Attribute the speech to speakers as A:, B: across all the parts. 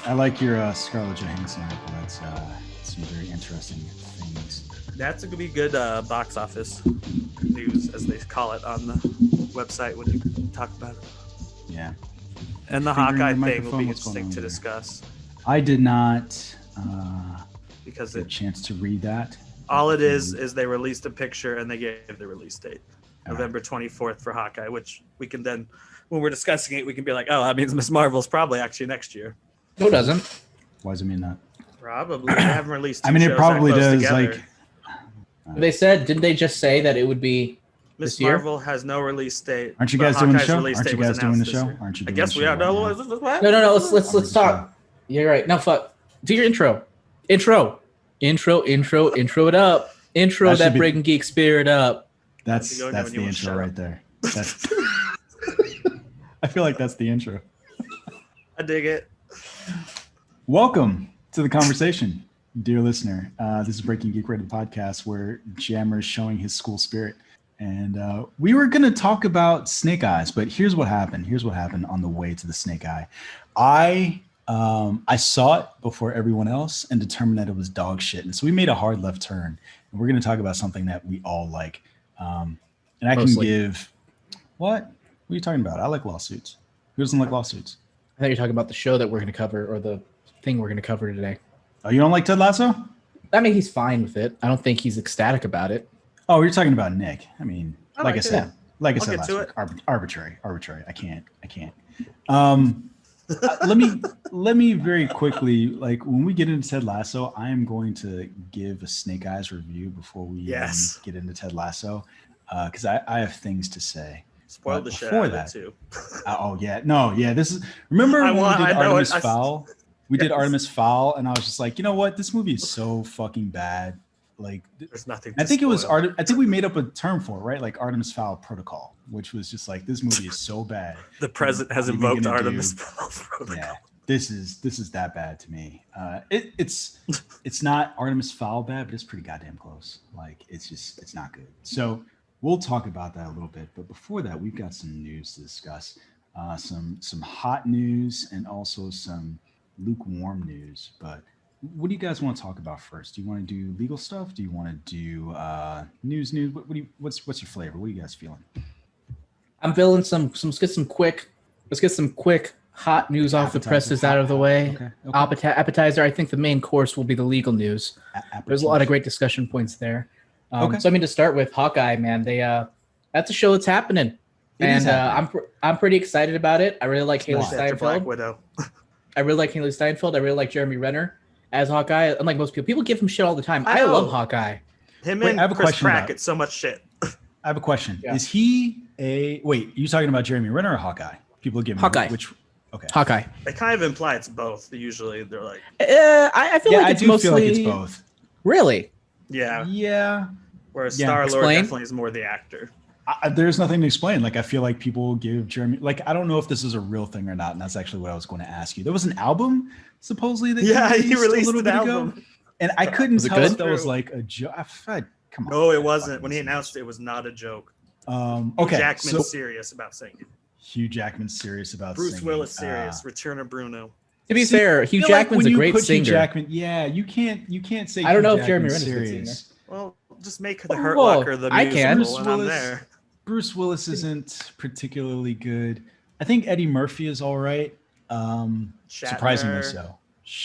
A: I like your Scarlett Johansson. That's some very interesting things.
B: That's going to be good box office news, as they call it on the website when you talk about it.
A: Yeah.
B: And the Hawkeye thing will be interesting to discuss.
A: I did not
B: because
A: get a chance to read that.
B: All it is they released a picture and they gave the release date. November 24th for Hawkeye, which we can then, when we're discussing it, we can be like, oh, that means Ms. Marvel's probably actually next year.
C: No, it doesn't.
A: Why does it mean that?
B: Probably. They haven't released two
A: I mean, it
B: shows
A: probably
B: that close
A: does.
B: together.
A: Like,
C: they said, didn't they just say that it would be
B: Ms. Marvel has no release date.
A: Aren't you guys doing the show?
B: Aren't
A: you guys doing the show? Aren't you
B: I
A: doing
B: guess
A: the
B: we
A: show
B: are.
A: right
B: No,
C: No. Let's talk. You're right. No, fuck. Do your intro it up. Intro that Breaking Geek spirit up.
A: That's the intro right there. That's I feel like that's the intro.
B: I dig it.
A: Welcome to the conversation, dear listener. This is Breaking Geek Radio podcast, where Jammer is showing his school spirit. And we were going to talk about Snake Eyes, but here's what happened. Here's what happened on the way to the Snake Eye. I saw it before everyone else and determined that it was dog shit. And so we made a hard left turn. And we're going to talk about something that we all like. And I can give... What are you talking about? I like lawsuits. Who doesn't like lawsuits?
C: I thought you were talking about the show that we're going to cover, or the thing we're going to cover today.
A: Oh, you don't like Ted Lasso?
C: I mean, he's fine with it. I don't think he's ecstatic about it.
A: Oh, you're talking about Nick. I mean, like I said last week, arbitrary. I can't. Let me very quickly, like, when we get into Ted Lasso, I am going to give a Snake Eyes review before we get into Ted Lasso, because I have things to say.
B: Spoiled the shit out of it too.
A: This is. Remember when we did Artemis Fowl? We did Artemis Fowl, and I was just like, you know what? This movie is so fucking bad. Like,
B: there's nothing.
A: I think it was I think we made up a term for it, right? Like Artemis Fowl Protocol, which was just like, this movie is so bad.
B: The president has invoked Artemis Fowl Protocol.
A: Yeah, this is that bad to me. It's not Artemis Fowl bad, but it's pretty goddamn close. Like, it's not good. So we'll talk about that a little bit, but before that, we've got some news to discuss. Some hot news and also some lukewarm news. But what do you guys want to talk about first? Do you want to do legal stuff? Do you want to do news? What's your flavor? What are you guys feeling?
C: I'm feeling let's get some quick hot news off the presses out of the way. Okay. Appetizer. I think the main course will be the legal news. There's a lot of great discussion points there. So I mean, to start with, Hawkeye, man, that's a show that's happening, I'm pretty excited about it. I really like Haley Steinfeld.
B: Black Widow.
C: I really like Haley Steinfeld. I really like Jeremy Renner as Hawkeye. Unlike most people give him shit all the time. I love Hawkeye.
B: Him and Chris Pratt get so much shit.
A: I have a question. Yeah. Is he are you talking about Jeremy Renner or Hawkeye? People give him
C: Hawkeye. Hawkeye.
B: They kind of imply it's both. Usually they're like,
C: I feel like it's mostly.
A: Feel like it's both.
C: Really?
B: Yeah.
A: Yeah.
B: Whereas Star-Lord definitely is more the actor.
A: There's nothing to explain. Like, I feel like people give Jeremy, like, I don't know if this is a real thing or not, and that's actually what I was going to ask you. There was an album supposedly that
B: he released a little bit
A: ago, and I couldn't tell if that was like a joke. Come on.
B: No, it wasn't. When he announced it was not a joke.
A: Okay.
B: Jackman's serious about singing.
A: Hugh Jackman's serious about
B: Bruce
A: singing.
B: Willis serious. Return of Bruno.
C: To be fair, Hugh Jackman's a great singer.
A: Hugh Jackman, you can't say.
C: I don't know if Jeremy Renner's serious.
B: Well, just make the Hurt Locker the musical, and I'm there.
A: Bruce Willis isn't particularly good. I think Eddie Murphy is all right. Surprisingly so.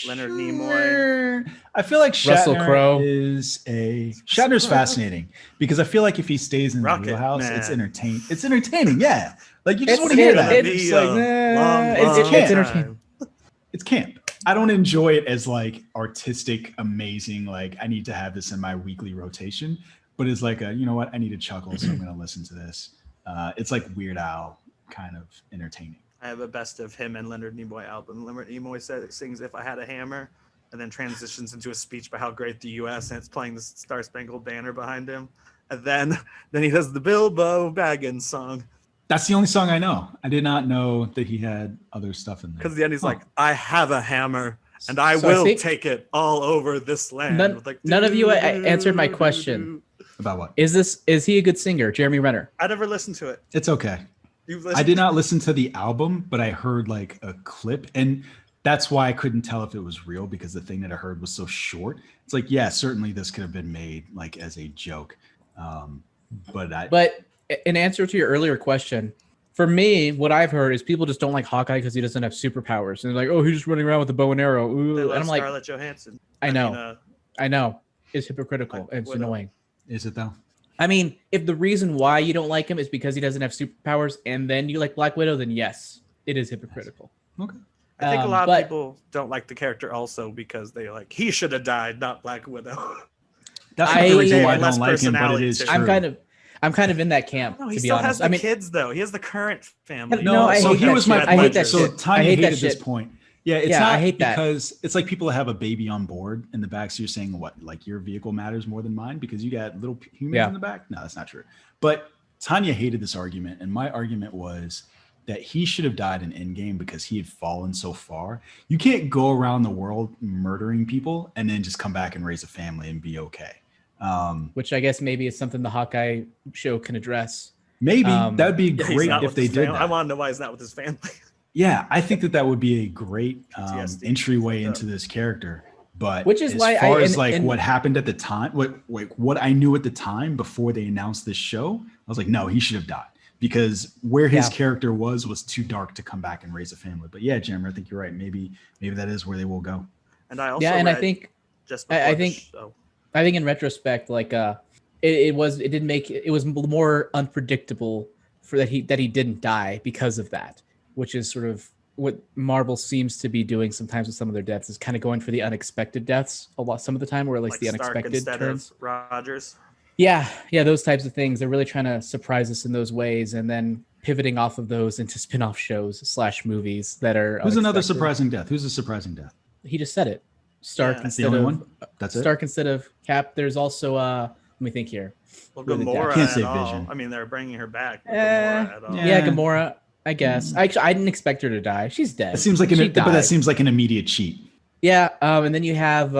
B: Leonard Nimoy.
A: I feel like
C: Russell Crowe
A: Shatner's fascinating because I feel like if he stays in the wheelhouse, it's entertaining. It's entertaining, yeah. Like, you just want to hear that. It's entertaining. It's camp. I don't enjoy it as like artistic, amazing. Like, I need to have this in my weekly rotation. But it's like you know what? I need to chuckle, so I'm going to listen to this. It's like Weird Al kind of entertaining.
B: I have a best of him and Leonard Nimoy album. Leonard Nimoy sings "If I Had a Hammer," and then transitions into a speech about how great the U.S. and it's playing the Star Spangled Banner behind him. And then he does the Bilbo Baggins song.
A: That's the only song I know. I did not know that he had other stuff in there.
B: Because at the end he's like, "I have a hammer, and I will take it all over this land."
C: None of you answered my question.
A: About what?
C: Is he a good singer, Jeremy Renner?
B: I never listened to it.
A: It's okay. I did not listen to the album, but I heard like a clip. And that's why I couldn't tell if it was real, because the thing that I heard was so short. It's like, yeah, certainly this could have been made like as a joke. But
C: in answer to your earlier question, for me, what I've heard is people just don't like Hawkeye because he doesn't have superpowers, and they're like, "Oh, he's just running around with a bow and arrow." Ooh. And I'm like,
B: Scarlett Johansson.
C: I know, it's hypocritical. It's annoying.
A: Is it though?
C: I mean, if the reason why you don't like him is because he doesn't have superpowers, and then you like Black Widow, then yes, it is hypocritical.
A: Okay.
B: I think a lot of people don't like the character also because they like he should have died, not Black Widow.
A: That's not the reason why I don't like him, but it is true.
C: I'm kind of in that camp.
B: No, he
C: to be
B: still
C: honest.
B: has the kids though. He has the current family.
C: No, I hate that shit. I hate that
A: So
C: shit.
A: Tanya
C: I hate that
A: hated this
C: shit.
A: point. Yeah, it's not
C: I hate that.
A: because it's like people that have a baby on board in the back. So you're saying what, like your vehicle matters more than mine because you got little humans in the back? No, that's not true. But Tanya hated this argument. And my argument was that he should have died in Endgame because he had fallen so far. You can't go around the world murdering people and then just come back and raise a family and be okay.
C: Which I guess maybe is something the Hawkeye show can address.
A: Maybe that would be great if they did that.
B: I want to know why he's not with his family.
A: Yeah, I think that would be a great entryway into this character. But
C: which is
A: as
C: why
A: far as what happened at the time, what I knew at the time before they announced this show, I was like, no, he should have died because where his character was too dark to come back and raise a family. But yeah, Jim, I think you're right. Maybe that is where they will go.
B: And I also
C: I think in retrospect, like it was more unpredictable for that he didn't die because of that, which is sort of what Marvel seems to be doing sometimes with some of their deaths, is kind of going for the unexpected deaths some of the time, or at least like the unexpected
B: instead
C: turns.
B: Of Rogers.
C: Yeah, those types of things. They're really trying to surprise us in those ways, and then pivoting off of those into spin-off shows / movies that are.
A: Who's another surprising death? Who's a surprising death?
C: He just said it. Stark instead
A: the only
C: of
A: one? That's it?
C: Stark instead of Cap. There's also let me think here.
B: Well, Gamora.
A: Can't say
B: at all.
A: Vision.
B: I mean, they're bringing her back. Gamora at all.
C: Yeah, Gamora. I guess. Actually, I didn't expect her to die. She's dead.
A: It seems like that seems like an immediate cheat.
C: Yeah, and then you have.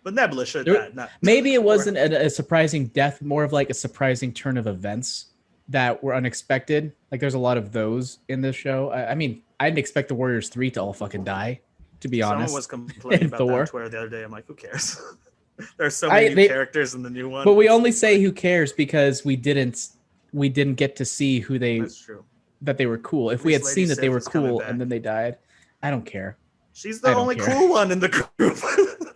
B: But Nebula should have died.
C: Maybe it wasn't a surprising death, more of like a surprising turn of events that were unexpected. Like there's a lot of those in this show. I mean, I didn't expect the Warriors 3 to all fucking die. To be honest,
B: someone was complaining about that on Twitter the other day. I'm like, who cares? There's so many new characters in the new one.
C: But we only say who cares because we didn't get to see who they.
B: That's true.
C: That they were cool. If we had seen that they were cool and then they died, I don't care.
B: She's the only cool one in the group.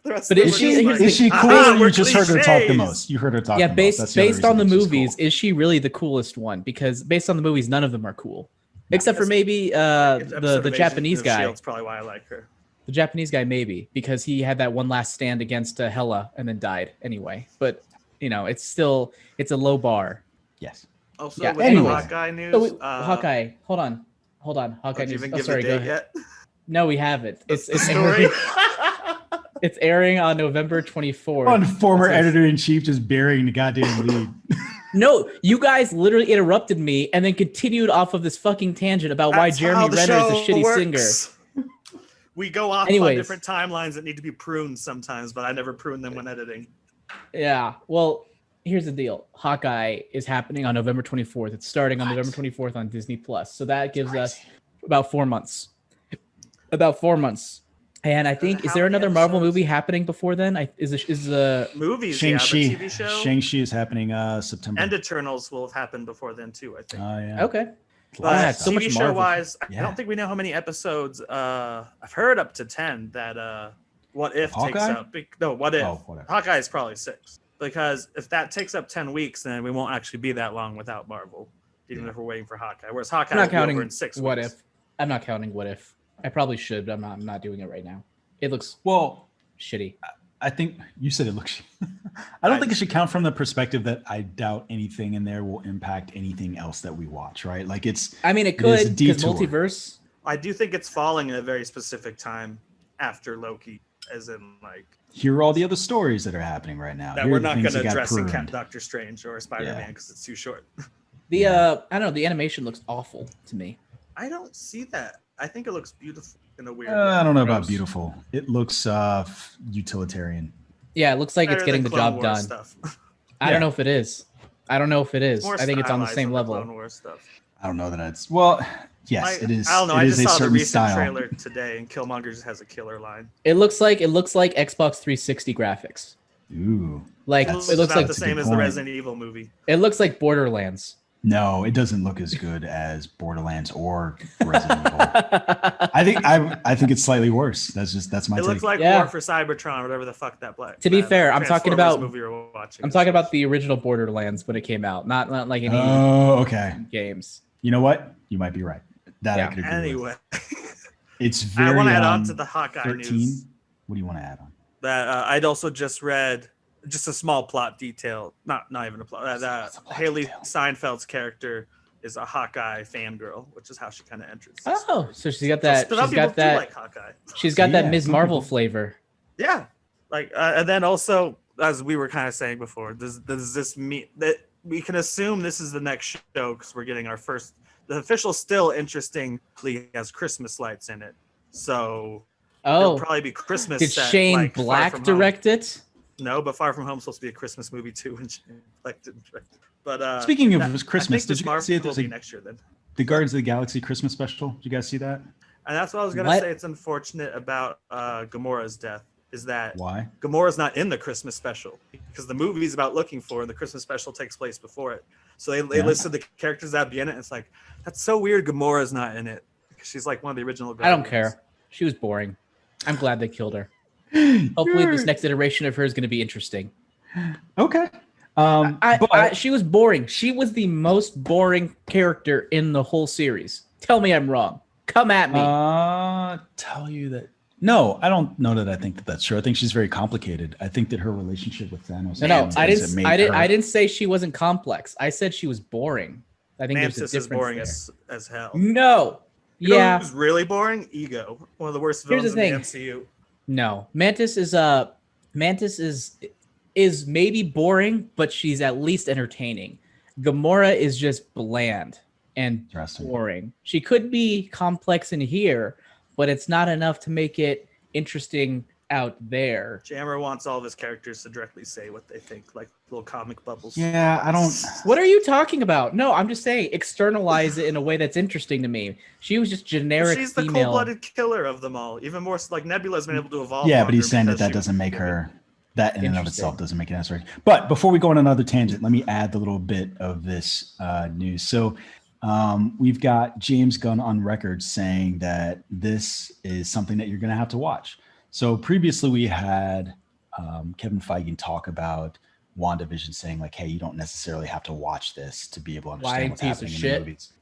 A: But is she cool? Or you just heard her talk the most? You heard her talk.
C: Yeah,
A: the
C: most. Based on the movies, is she really the coolest one? Because based on the movies, none of them are cool, except for maybe the Japanese guy.
B: That's probably why I like her.
C: The Japanese guy, maybe because he had that one last stand against Hela and then died anyway. But it's a low bar.
A: Yes.
B: Also, with the Hawkeye news.
C: Hawkeye. Hold on. Hawkeye news.
B: Sorry, go ahead. Yet?
C: No, we haven't. It's airing. It's airing on November 24th.
A: On former editor-in-chief just burying the goddamn lead.
C: No, you guys literally interrupted me and then continued off of this fucking tangent about why Jeremy Renner is a shitty singer.
B: We go off on different timelines that need to be pruned sometimes, but I never prune them when editing.
C: Yeah, well, here's the deal. Hawkeye is happening on November 24th. It's starting on November 24th on Disney+. So that gives us about 4 months. And I think, is there another Marvel movie happening before then? Is the
B: movies?
A: Shang-Chi.
B: Yeah, TV show.
A: Shang-Chi is happening September.
B: And Eternals will have happened before then too, I think.
A: Oh yeah.
C: Okay.
B: But
C: so
B: TV
C: much
B: show wise,
A: Yeah.
B: I don't think we know how many episodes. I've heard up to 10 that What If takes up. No, What If. Hawkeye is probably 6 because if that takes up 10 weeks, then we won't actually be that long without Marvel, even if we're waiting for Hawkeye. Whereas Hawkeye will be over in 6
C: What
B: weeks.
C: If. I'm not counting What If. I probably should, but I'm not doing it right now. It looks shitty.
A: I think you said it looks. I don't think it should count from the perspective that I doubt anything in there will impact anything else that we watch. Right? Like it's.
C: I mean, it could because multiverse.
B: I do think it's falling at a very specific time after Loki, as in like.
A: Here are all the other stories that are happening right now.
B: That we're not going to address in Doctor Strange or Spider-Man because it's too short.
C: I don't know. The animation looks awful to me.
B: I don't see that. I think it looks beautiful in a weird way.
A: I don't know about beautiful. It looks utilitarian.
C: Yeah, it looks like it's getting the job done. I don't know if it is. I think it's on the same level.
B: Clone Wars stuff.
A: I don't know that it's well. Yes, it is.
B: I don't know.
A: It
B: I
A: is
B: just
A: a
B: saw the
A: certain
B: recent
A: style.
B: trailer today, and Killmonger just has a killer line.
C: It looks like Xbox 360 graphics.
A: Ooh,
C: Like
B: It
C: it
B: looks
C: looks
B: about
C: like
B: the same as the
A: point.
B: Resident Evil movie.
C: it looks like Borderlands.
A: No, it doesn't look as good as Borderlands or Resident Evil. I think it's slightly worse. That's my
B: It
A: take.
B: looks like
C: Yeah.
B: War for Cybertron, or whatever the fuck that black.
C: To be fair, I'm talking
B: Transformers
C: about
B: movie you're watching.
C: I'm talking about the original Borderlands when it came out, not like any
A: Oh, okay.
C: games.
A: You know what? You might be right. That I
C: Yeah.
A: could agree
B: Anyway,
A: with. It's very.
B: I want to add on to the Hawkeye
A: 13.
B: news.
A: What do you want to add on?
B: That I'd also just read just a small plot detail, not even a plot. That Haley Steinfeld's character is a Hawkeye fangirl, which is how she kind of enters.
C: Oh, so she's got that.
B: So
C: She's got that.
B: like Hawkeye.
C: She's got that
A: Yeah,
C: Ms.
A: some
C: Marvel
A: people-
C: flavor.
B: Yeah, like and then also, as we were kind of saying before, does this mean that we can assume this is the next show because we're getting our first. The official still interestingly has Christmas lights in it, so it'll
C: Oh,
B: probably be Christmas.
C: did
B: set,
C: Shane
B: like, Far
C: Black
B: From Home.
C: direct it?
B: No, but Far From Home is supposed to be a Christmas movie too, and Shane Black didn't direct it. But
A: Speaking of
B: I
A: Christmas,
B: think
A: did
B: this
A: you
B: Marvel
A: guys see it?
B: will
A: There's
B: be
A: a,
B: next year then.
A: the Guardians of the Galaxy Christmas special. Did you guys see that?
B: And that's what I was gonna
C: What?
B: say. It's unfortunate about Gamora's death is that
A: Why?
B: Gamora's not in the Christmas special because the movie's about looking for, and the Christmas special takes place before it. So they
A: Yeah.
B: listed the characters that be in it. And it's like that's so weird. Gamora's not in it because she's like one of the original.
C: I don't
B: Guardians.
C: care. She was boring. I'm glad they killed her. Hopefully, this next iteration of her is going to be interesting.
A: Okay. But
C: She was boring. She was the most boring character in the whole series. Tell me I'm wrong. Come at me.
A: tell you that. No, I don't know that I think that that's true. I think she's very complicated. I think that her relationship with Thanos.
C: No,
A: and
C: I
A: things that
C: didn't.
A: made her-
C: I didn't say she wasn't complex. I said she was boring. I think there's a
B: Mantis
C: difference
B: is boring
C: there.
B: as hell.
C: No.
B: You know
C: Yeah.
B: who's really boring? Ego, one of the worst
C: Here's the
B: villains in
C: thing.
B: the MCU.
C: No. Mantis is maybe boring, but she's at least entertaining. Gamora is just bland and
A: Interesting.
C: boring. She could be complex in here, but it's not enough to make it interesting out there.
B: Jammer wants all of his characters to directly say what they think, like little comic bubbles.
A: Yeah, I don't.
C: What are you talking about? No, I'm just saying externalize it in a way that's interesting to me. She was just generic
B: She's the
C: female.
B: cold-blooded killer of them all. Even more like Nebula's been able to evolve.
A: Yeah, but he's
B: longer
A: saying that
B: because
A: that
B: she
A: doesn't
B: was
A: make
B: given-
A: her. That in and of
C: Interesting.
A: itself doesn't make it necessary. But before we go on another tangent, let me add the little bit of this news. So we've got James Gunn on record saying that this is something that you're going to have to watch. So previously we had Kevin Feige talk about WandaVision saying like, hey, you don't necessarily have to watch this to be able to understand
C: Lying
A: what's
C: piece of
A: happening in
C: shit.
A: the movies.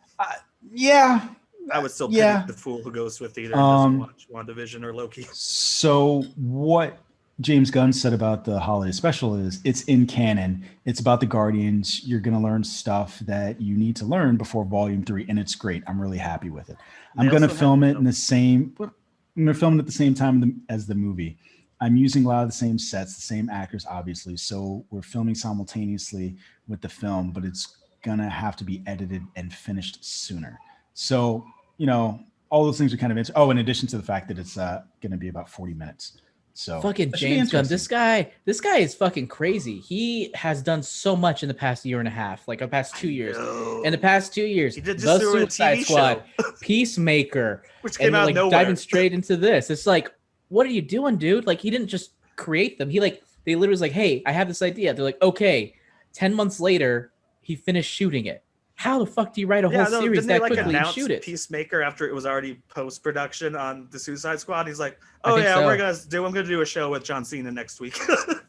A: Yeah.
B: I would still
A: Yeah.
B: pick the fool who goes to a theater and doesn't watch WandaVision or Loki.
A: So what James Gunn said about the holiday special is it's in canon. It's about the Guardians. You're going to learn stuff that you need to learn before Volume 3, and it's great. I'm really happy with it. I'm
B: They
A: going to
B: also
A: film
B: have-
A: it in the same. I'm going to film it at the same time as the movie. I'm using a lot of the same sets, the same actors, obviously. So we're filming simultaneously with the film, but it's going to have to be edited and finished sooner. So, all those things are kind of interesting. Oh, in addition to the fact that it's going to be about 40 minutes. So
C: Fucking
A: that should be
C: James Gunn.
A: interesting.
C: This guy is fucking crazy. He has done so much in the past year and a half, like the past 2 years.
B: No.
C: In the past 2 years,
B: He did
C: The
B: just do a
C: Suicide
B: TV
C: Squad,
B: show,
C: Peacemaker,
B: which came
C: and
B: out
C: like
B: of nowhere.
C: diving straight into this. It's like, what are you doing, dude? Like, he didn't just create them. They literally was like, hey, I have this idea. They're like, okay. 10 months later, he finished shooting it. How the fuck do you write a whole series
B: didn't they
C: that
B: like
C: quickly and
B: announce
C: shoot it?
B: Peacemaker after it was already post production on the Suicide Squad? He's like,
C: I
B: oh
C: think
B: yeah,
C: so.
B: I'm gonna do a show with John Cena next week.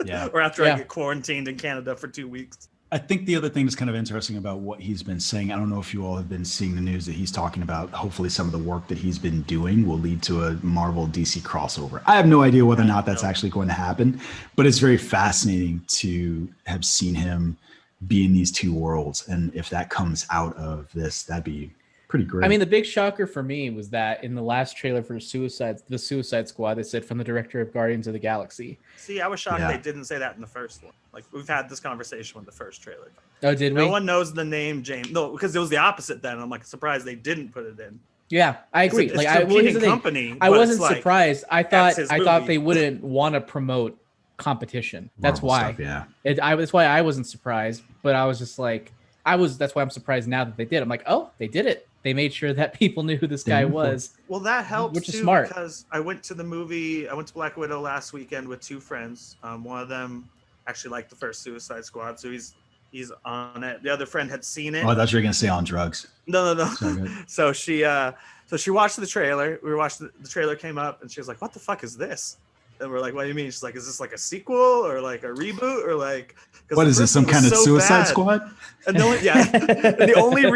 A: Yeah.
B: Or after I
C: Yeah.
B: get quarantined in Canada for 2 weeks.
A: I think the other thing that's kind of interesting about what he's been saying, I don't know if you all have been seeing the news that he's talking about, hopefully some of the work that he's been doing will lead to a Marvel DC crossover. I have no idea whether or not that's actually going to happen, but it's very fascinating to have seen him be in these two worlds. And if that comes out of this, that'd be pretty great.
C: I mean, the big shocker for me was that in the last trailer for the Suicide Squad, they said from the director of Guardians of the Galaxy.
B: See, I was shocked
A: Yeah.
B: they didn't say that in the first one. Like we've had this conversation with the first trailer.
C: Oh, did
B: No
C: we?
B: one knows the name James. No, because it was the opposite then. I'm like surprised they didn't put it in.
C: Yeah, I agree.
B: It's
C: Like,
B: a
C: here's
B: competing
C: the thing.
B: company.
C: I
B: but
C: wasn't
B: it's like,
C: surprised. I
B: that's
C: thought
B: his
C: they
B: movie.
C: wouldn't want to promote competition. That's
A: Marvel
C: why.
A: stuff, yeah.
C: That's why I wasn't surprised. But I was just like, that's why I'm surprised now that they did. I'm like, oh, they did it. They made sure that people knew who this guy was.
B: Well, that helps
C: which is
B: too,
C: smart.
B: because I went to Black Widow last weekend with two friends. One of them actually liked the first Suicide Squad, so he's on it. The other friend had seen it.
A: Oh, I thought you were gonna say on drugs.
B: No.
A: So,
B: so she watched the trailer. We watched the trailer came up, and she was like, "What the fuck is this?" And we're like, "What do you mean?" She's like, "Is this like a sequel or like a reboot or like?"
A: What is this? Some kind of Suicide Squad?
B: And the only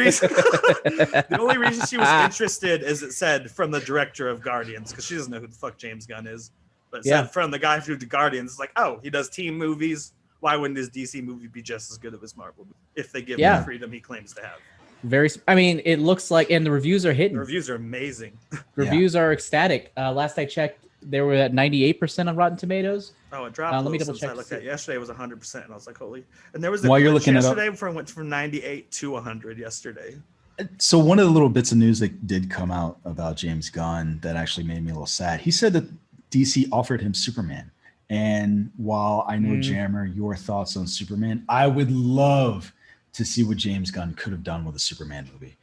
B: reason she was interested is it said from the director of Guardians, because she doesn't know who the fuck James Gunn is, but it said from the guy who did Guardians. It's like, oh, he does team movies. Why wouldn't his DC movie be just as good as his Marvel movie if they give him the freedom he claims to have?
C: It looks like, and the reviews are hitting.
B: The reviews are amazing.
C: Reviews are ecstatic. Last I checked, they were at 98% on Rotten Tomatoes.
B: Oh, it dropped.
C: Let me double check.
B: I looked at yesterday, it was 100%, and I was like, holy. And there was
A: While you're looking
B: yesterday from went from 98 to 100 yesterday.
A: So one of the little bits of news that did come out about James Gunn that actually made me a little sad. He said that DC offered him Superman. And while I know, Jammer, your thoughts on Superman, I would love to see what James Gunn could have done with a Superman movie.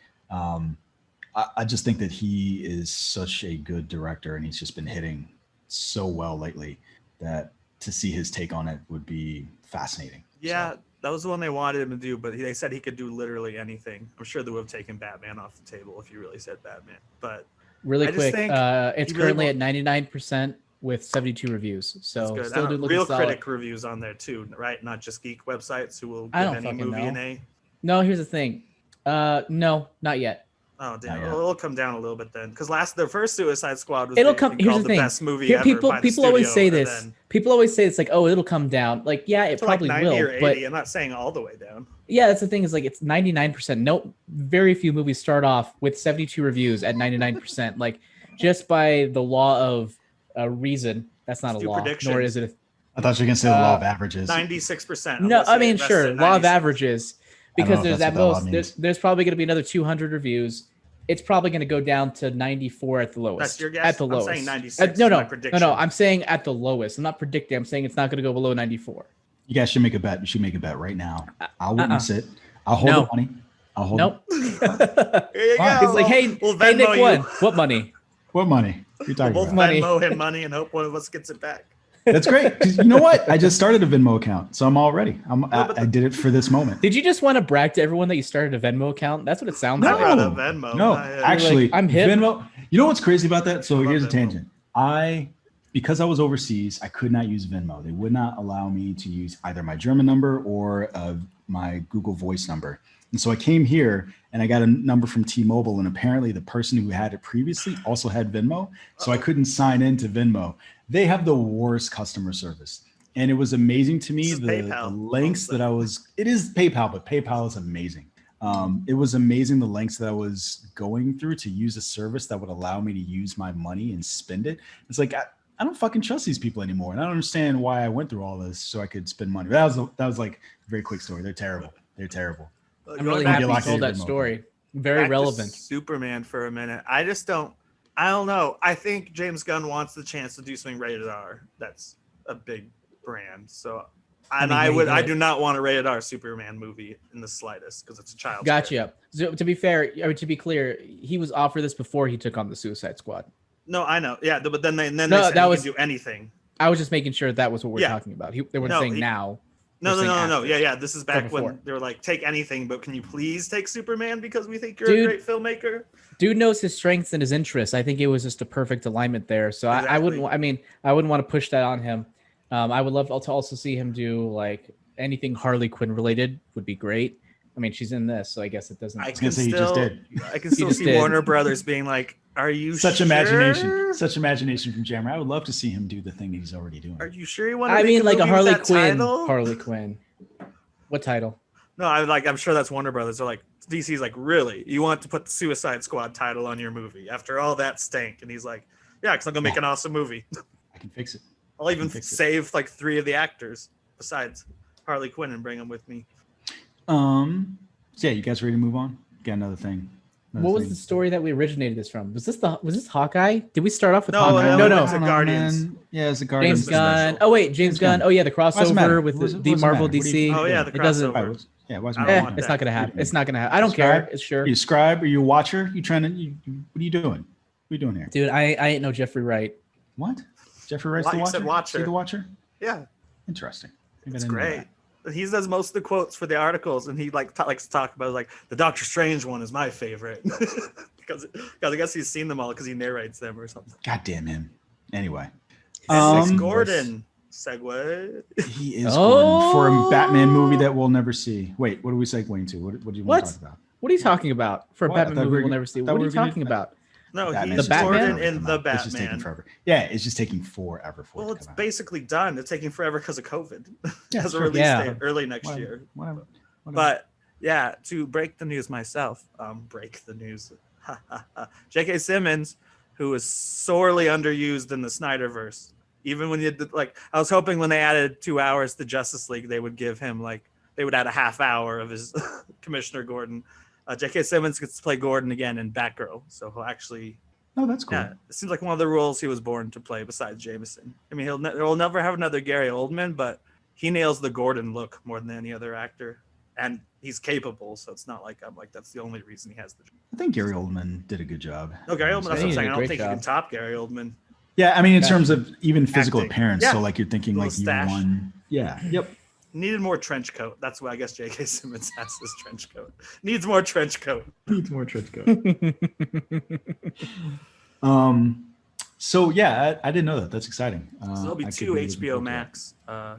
A: I just think that he is such a good director, and he's just been hitting so well lately that to see his take on it would be fascinating.
B: Yeah, that was the one they wanted him to do, but they said he could do literally anything. I'm sure they would have taken Batman off the table if you really said Batman. But
C: really quick, it's currently at 99% with 72 reviews. So still do look
B: real
C: solid.
B: critic reviews on there too, right? Not just geek websites who will give any movie an A.
C: No, here's the thing. No, not yet.
B: Oh damn! It'll come down a little bit then, because the first Suicide Squad was
C: Here's the
B: best movie ever.
C: People always say this. People always say it's like, oh, it'll come down. Like, yeah, it probably
B: like 90
C: will.
B: Or 80.
C: But
B: I'm not saying all the way down.
C: Yeah, that's the thing, is like it's 99%. No, very few movies start off with 72 reviews at 99%. Like, just by the law of reason, that's not a law. Nor is it.
A: I thought you were gonna say the law of averages.
B: 96%.
C: No, I mean, sure, law of averages, because there's at most there's probably gonna be another 200 reviews. It's probably going to go down to 94 at the lowest.
B: That's your guess?
C: At the lowest.
B: I'm saying 96.
C: No. I'm saying at the lowest. I'm not predicting. I'm saying it's not going to go below 94.
A: You guys should make a bet. You should make a bet right now. I'll witness it. I'll hold the money. I'll hold
B: it. Here you go.
C: He's like, hey, Nick won. What money?
A: What money? You're talking
B: about? We'll Venmo him money and hope one of us gets it back.
A: That's great. You know what? I just started a Venmo account, so I'm all ready. I did it for this moment.
C: Did you just want to brag to everyone that you started a Venmo account? That's what it sounds like.
A: No, actually,
C: I'm hip.
A: Venmo. You know what's crazy about that? So here's a tangent. Because I was overseas, I could not use Venmo. They would not allow me to use either my German number or my Google Voice number. And so I came here and I got a number from T-Mobile, and apparently the person who had it previously also had Venmo. So I couldn't sign into Venmo. They have the worst customer service. And it was amazing to me, the lengths that it is PayPal, but PayPal is amazing. It was amazing the lengths that I was going through to use a service that would allow me to use my money and spend it. It's like, I don't fucking trust these people anymore. And I don't understand why I went through all this so I could spend money. That was like a very quick story. They're terrible.
C: I'm really happy you told that story. Very relevant.
B: Superman for a minute. I don't know. I think James Gunn wants the chance to do something rated R. That's a big brand. So, I do not want a rated R Superman movie in the slightest, because it's a child.
C: Gotcha. So, to be fair, or to be clear, he was offered this before he took on the Suicide Squad.
B: No, I know. Yeah, but then they said he can do anything.
C: I was just making sure that was what we're talking about. They weren't saying now.
B: No. Yeah. This is back when they were like, take anything, but can you please take Superman because we think you're a great filmmaker?
C: Dude knows his strengths and his interests. I think it was just a perfect alignment there. So exactly. I wouldn't want to push that on him. I would love to also see him do like anything Harley Quinn related would be great. I mean, she's in this, so I guess it doesn't.
B: I can still see Warner Brothers being like, "Are you
A: such imagination from Jammer? I would love to see him do the thing that he's already doing."
B: Are you sure you want to?
C: I mean, like a Harley Quinn.
B: Title?
C: Harley Quinn. What title?
B: No, I'm sure that's Warner Brothers. They're like, DC's like, really? You want to put the Suicide Squad title on your movie after all that stank? And he's like, yeah, because I'm gonna make an awesome movie.
A: I can fix it.
B: I'll even save like 3 of the actors besides Harley Quinn and bring them with me.
A: So yeah, you guys ready to move on? Got another thing.
C: What was the story that we originated this from? Was this Hawkeye? Did we start off with Hawkeye?
B: No. It's a Guardians.
A: Yeah, it's a Guardians.
C: James Gunn. Oh wait, James Gunn. Oh yeah, the crossover with the Marvel DC.
B: Oh yeah, the crossover.
A: Yeah, why is
B: I
A: my
B: don't want
C: It's
B: that.
C: not gonna happen. It's not gonna happen. I don't care. It's sure.
A: Are you a scribe? Are you a watcher? You trying to? What are you doing? What are you doing here?
C: Dude, I ain't no Jeffrey Wright.
A: What? Jeffrey Wright's the
B: You
A: watcher?
B: said watcher.
A: Is he the watcher?
B: Yeah,
A: Interesting. Maybe I
B: it's
A: didn't know
B: great.
A: that.
B: He does most of the quotes for the articles, and he likes to talk about like the Doctor Strange one is my favorite because I guess he's seen them all because he narrates them or something.
A: God damn him. Anyway.
B: It's Gordon. Segue.
A: He is Gordon for a Batman movie that we'll never see. Wait, what are we segueing to? What do you want to talk about?
C: What are you talking about? For a
A: What? I
C: Batman
A: thought
C: movie
A: we
C: we'll
A: were-
C: never see.
A: I thought
C: What are
A: we
C: you
A: were gonna-
C: talking about?
B: No,
A: Batman's
B: he's
C: The Batman?
B: Gordon in the
A: It's just taking
B: Batman.
A: forever. Yeah, it's just taking forever for it
B: Well,
A: to
B: it's
A: come out.
B: basically done. It's taking forever because of COVID.
A: Yeah,
B: Has a
A: sure.
B: release
C: Yeah.
B: date early next
A: Whatever.
B: year.
A: Whatever.
B: But yeah, to break the news myself, break the news. J.K. Simmons, who was sorely underused in the Snyderverse. Even when you did, like, I was hoping when they added 2 hours to Justice League, they would give him they would add a half hour of his Commissioner Gordon. J.K. Simmons gets to play Gordon again in Batgirl, so he'll actually.
A: Oh, that's cool.
B: Yeah, it seems like one of the roles he was born to play besides Jameson. I mean, he'll never have another Gary Oldman, but he nails the Gordon look more than any other actor, and he's capable. So it's not like I'm like that's the only reason he has the.
A: I think Gary Oldman did a good job.
B: No, Gary Oldman. That's what
C: He
B: I'm
C: did
B: saying.
C: a
B: I don't
C: great
B: think you
C: job.
B: can top Gary Oldman.
A: Yeah, I mean, in terms of even physical
B: Acting.
A: appearance.
B: Yeah.
A: So, like, you're thinking
B: Little
A: like you
B: stash.
A: won. Yeah. Yep.
B: Needed more trench coat. That's why I guess J.K. Simmons has his trench coat. Needs more trench coat.
A: Needs more trench coat. So yeah, I didn't know that. That's exciting.
B: So there'll be
A: I could
B: two
A: be looking
B: HBO
A: forward to
B: Max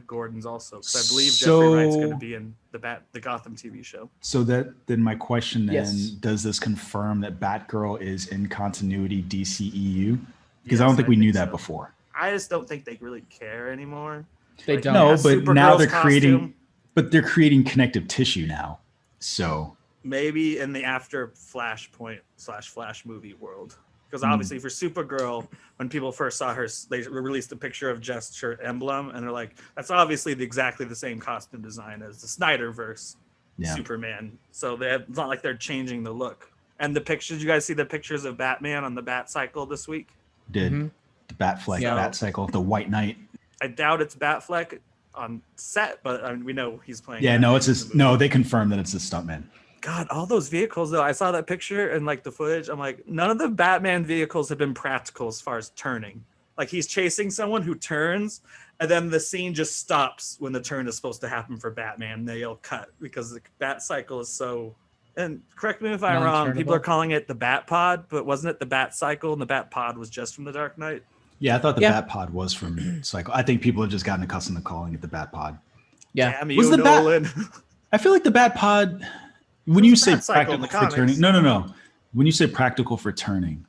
B: Gordons also, because I believe Jeffrey Wright's going to be in the Gotham TV show.
A: it. So then my question then,
C: Yes.
A: does this confirm that Batgirl is in continuity DCEU? Because I
B: Yes,
A: don't think we knew
B: think
A: that
B: so.
A: before.
B: I just don't think they really care anymore.
C: They
B: Like,
C: don't.
A: No,
B: yeah,
A: but now
B: Supergirl's
A: they're creating,
B: costume,
A: but they're creating connective tissue now. So
B: maybe in the after Flashpoint / Flash movie world. Because obviously for Supergirl, when people first saw her, they released a picture of just her emblem, and they're like, that's obviously exactly the same costume design as the Snyderverse
A: yeah,
B: Superman. So it's not like they're changing the look. And the pictures, you guys see the pictures of Batman on the Bat Cycle this week?
A: did
C: Mhm.
A: the Batfleck,
C: Yeah.
A: Bat Cycle, the White Knight.
B: I doubt it's Batfleck on set, but I mean, we know he's playing.
A: Yeah,
B: Batman
A: no, it's
B: in
A: just
B: the movie.
A: no. They confirmed that it's a stuntman.
B: God, all those vehicles though. I saw that picture and like the footage. I'm like, none of the Batman vehicles have been practical as far as turning. Like he's chasing someone who turns, and then the scene just stops when the turn is supposed to happen for Batman. And they yell cut because the Bat Cycle is so. And correct me if I'm wrong. People
C: Non-turnable.
B: are calling it the Bat Pod, but wasn't it the Bat Cycle? And the Bat Pod was just from the Dark Knight.
A: Yeah, I thought the
C: Yeah.
A: Bat Pod was from Cycle. I think people have just gotten accustomed to calling it the Bat Pod.
C: Yeah.
B: Damn
A: Was
B: you,
A: the Bat-
B: Nolan.
A: I feel like the Bat Pod, when you
B: was
A: say
B: Bat Cycle in
A: practical
B: the
A: for turning,
B: comics.
A: no. When you say practical for turning,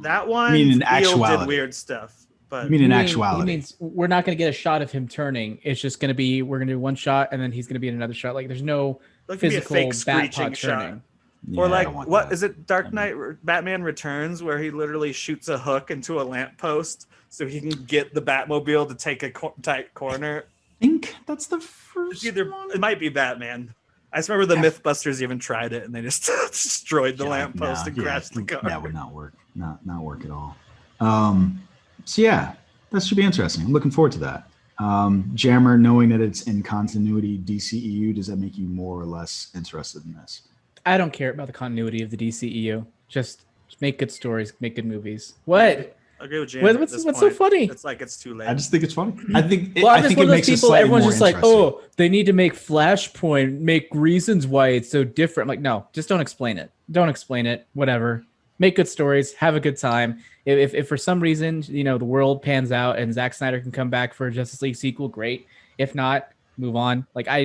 B: That one
A: mean in
B: did
A: actuality.
B: weird stuff, but
A: I mean in
C: He
A: actuality.
C: means we're not going to get a shot of him turning. It's just going to be we're going to do one shot and then he's going to be in another shot. Like there's no
B: it could be a
C: physical
B: fake
C: bat
B: screeching
C: pod
B: shot.
C: turning.
A: Yeah,
B: Or
A: I
B: like,
A: don't want
B: what
A: that.
B: is it? Dark Knight, Batman Returns, where he literally shoots a hook into a lamppost so he can get the Batmobile to take a tight corner.
A: I think that's the
B: It's
A: first
B: either
A: one.
B: it might be Batman. I just remember the MythBusters even tried it and they just destroyed the lamppost and crashed the car.
A: That would not work. Not work at all. So yeah, that should be interesting. I'm looking forward to that. Jammer, knowing that it's in continuity DCEU, does that make you more or less interested in this?
C: I don't care about the continuity of the DCEU. Just make good stories, make good movies. What?
B: I agree with Jammer.
C: What's so funny?
B: It's like it's too late.
A: I just think it's funny. I think
C: Well,
A: I
C: I'm just
A: think
C: one
A: it
C: of
A: makes
C: those
A: it
C: people.
A: slightly
C: Everyone's
A: more
C: just like,
A: interesting.
C: oh, they need to make Flashpoint, make reasons why it's so different. I'm like, no, just don't explain it. Don't explain it. Whatever. Make good stories. Have a good time. If for some reason the world pans out and Zack Snyder can come back for a Justice League sequel, great. If not, move on. Like I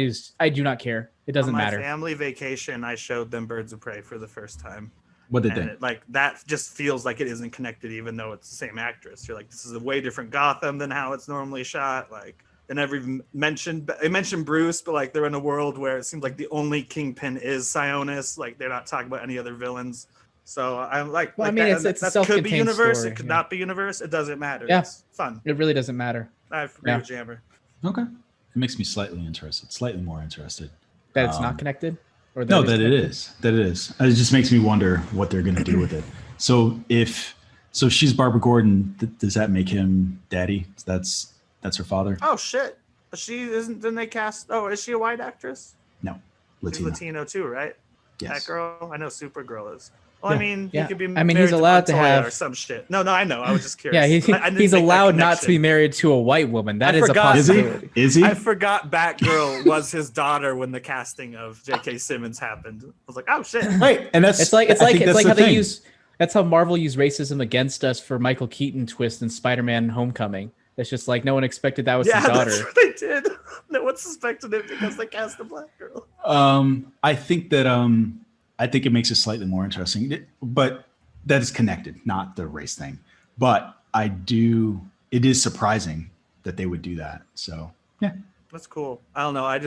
C: do not care. It doesn't
B: On my
C: matter.
B: family vacation, I showed them Birds of Prey for the first time.
A: What did
B: And
A: they?
B: it, like that just feels like it isn't connected, even though it's the same actress. You're like, this is a way different Gotham than how it's normally shot. Like, they never even mentioned Bruce, but like they're in a world where it seems like the only Kingpin is Sionis. Like they're not talking about any other villains. So I'm like,
C: Well,
B: like
C: I mean,
B: that,
C: it's a
B: that could be
C: self-contained
B: universe.
C: story,
B: It could
C: yeah.
B: not be universe. It doesn't matter.
C: Yeah.
B: It's fun.
C: It really doesn't matter
B: I agree
C: Yeah.
B: with Jammer.
A: Okay, it makes me slightly interested, slightly more interested.
C: that it's not connected. Or
A: No, that it
C: connected?
A: is. That it is. It just makes me wonder what they're going to do with it. So she's Barbara Gordon, does that make him daddy? That's her father?
B: Oh shit. She isn't. Didn't they cast? Oh, is she a white actress?
A: No.
B: She's Latino too, right?
A: Yes.
B: Batgirl. I know Supergirl is. Well,
A: Yeah.
B: I mean, he could be.
C: He's allowed to have
B: or some shit. No, I know. I was just curious.
C: He's allowed not to be married to a white woman. That is a possibility.
A: Is he?
B: I forgot Batgirl was his daughter when the casting of J.K. Simmons happened. I was like, oh shit.
A: Right, and that's
C: it's like how they use. That's how Marvel used racism against us for Michael Keaton twist in Spider-Man: Homecoming. It's just like no one expected that was his daughter.
B: That's what they did. No one suspected it because they cast a black girl.
A: I think it makes it slightly more interesting, but that is connected, not the race thing. But it is surprising that they would do that. So yeah,
B: that's cool. I don't know.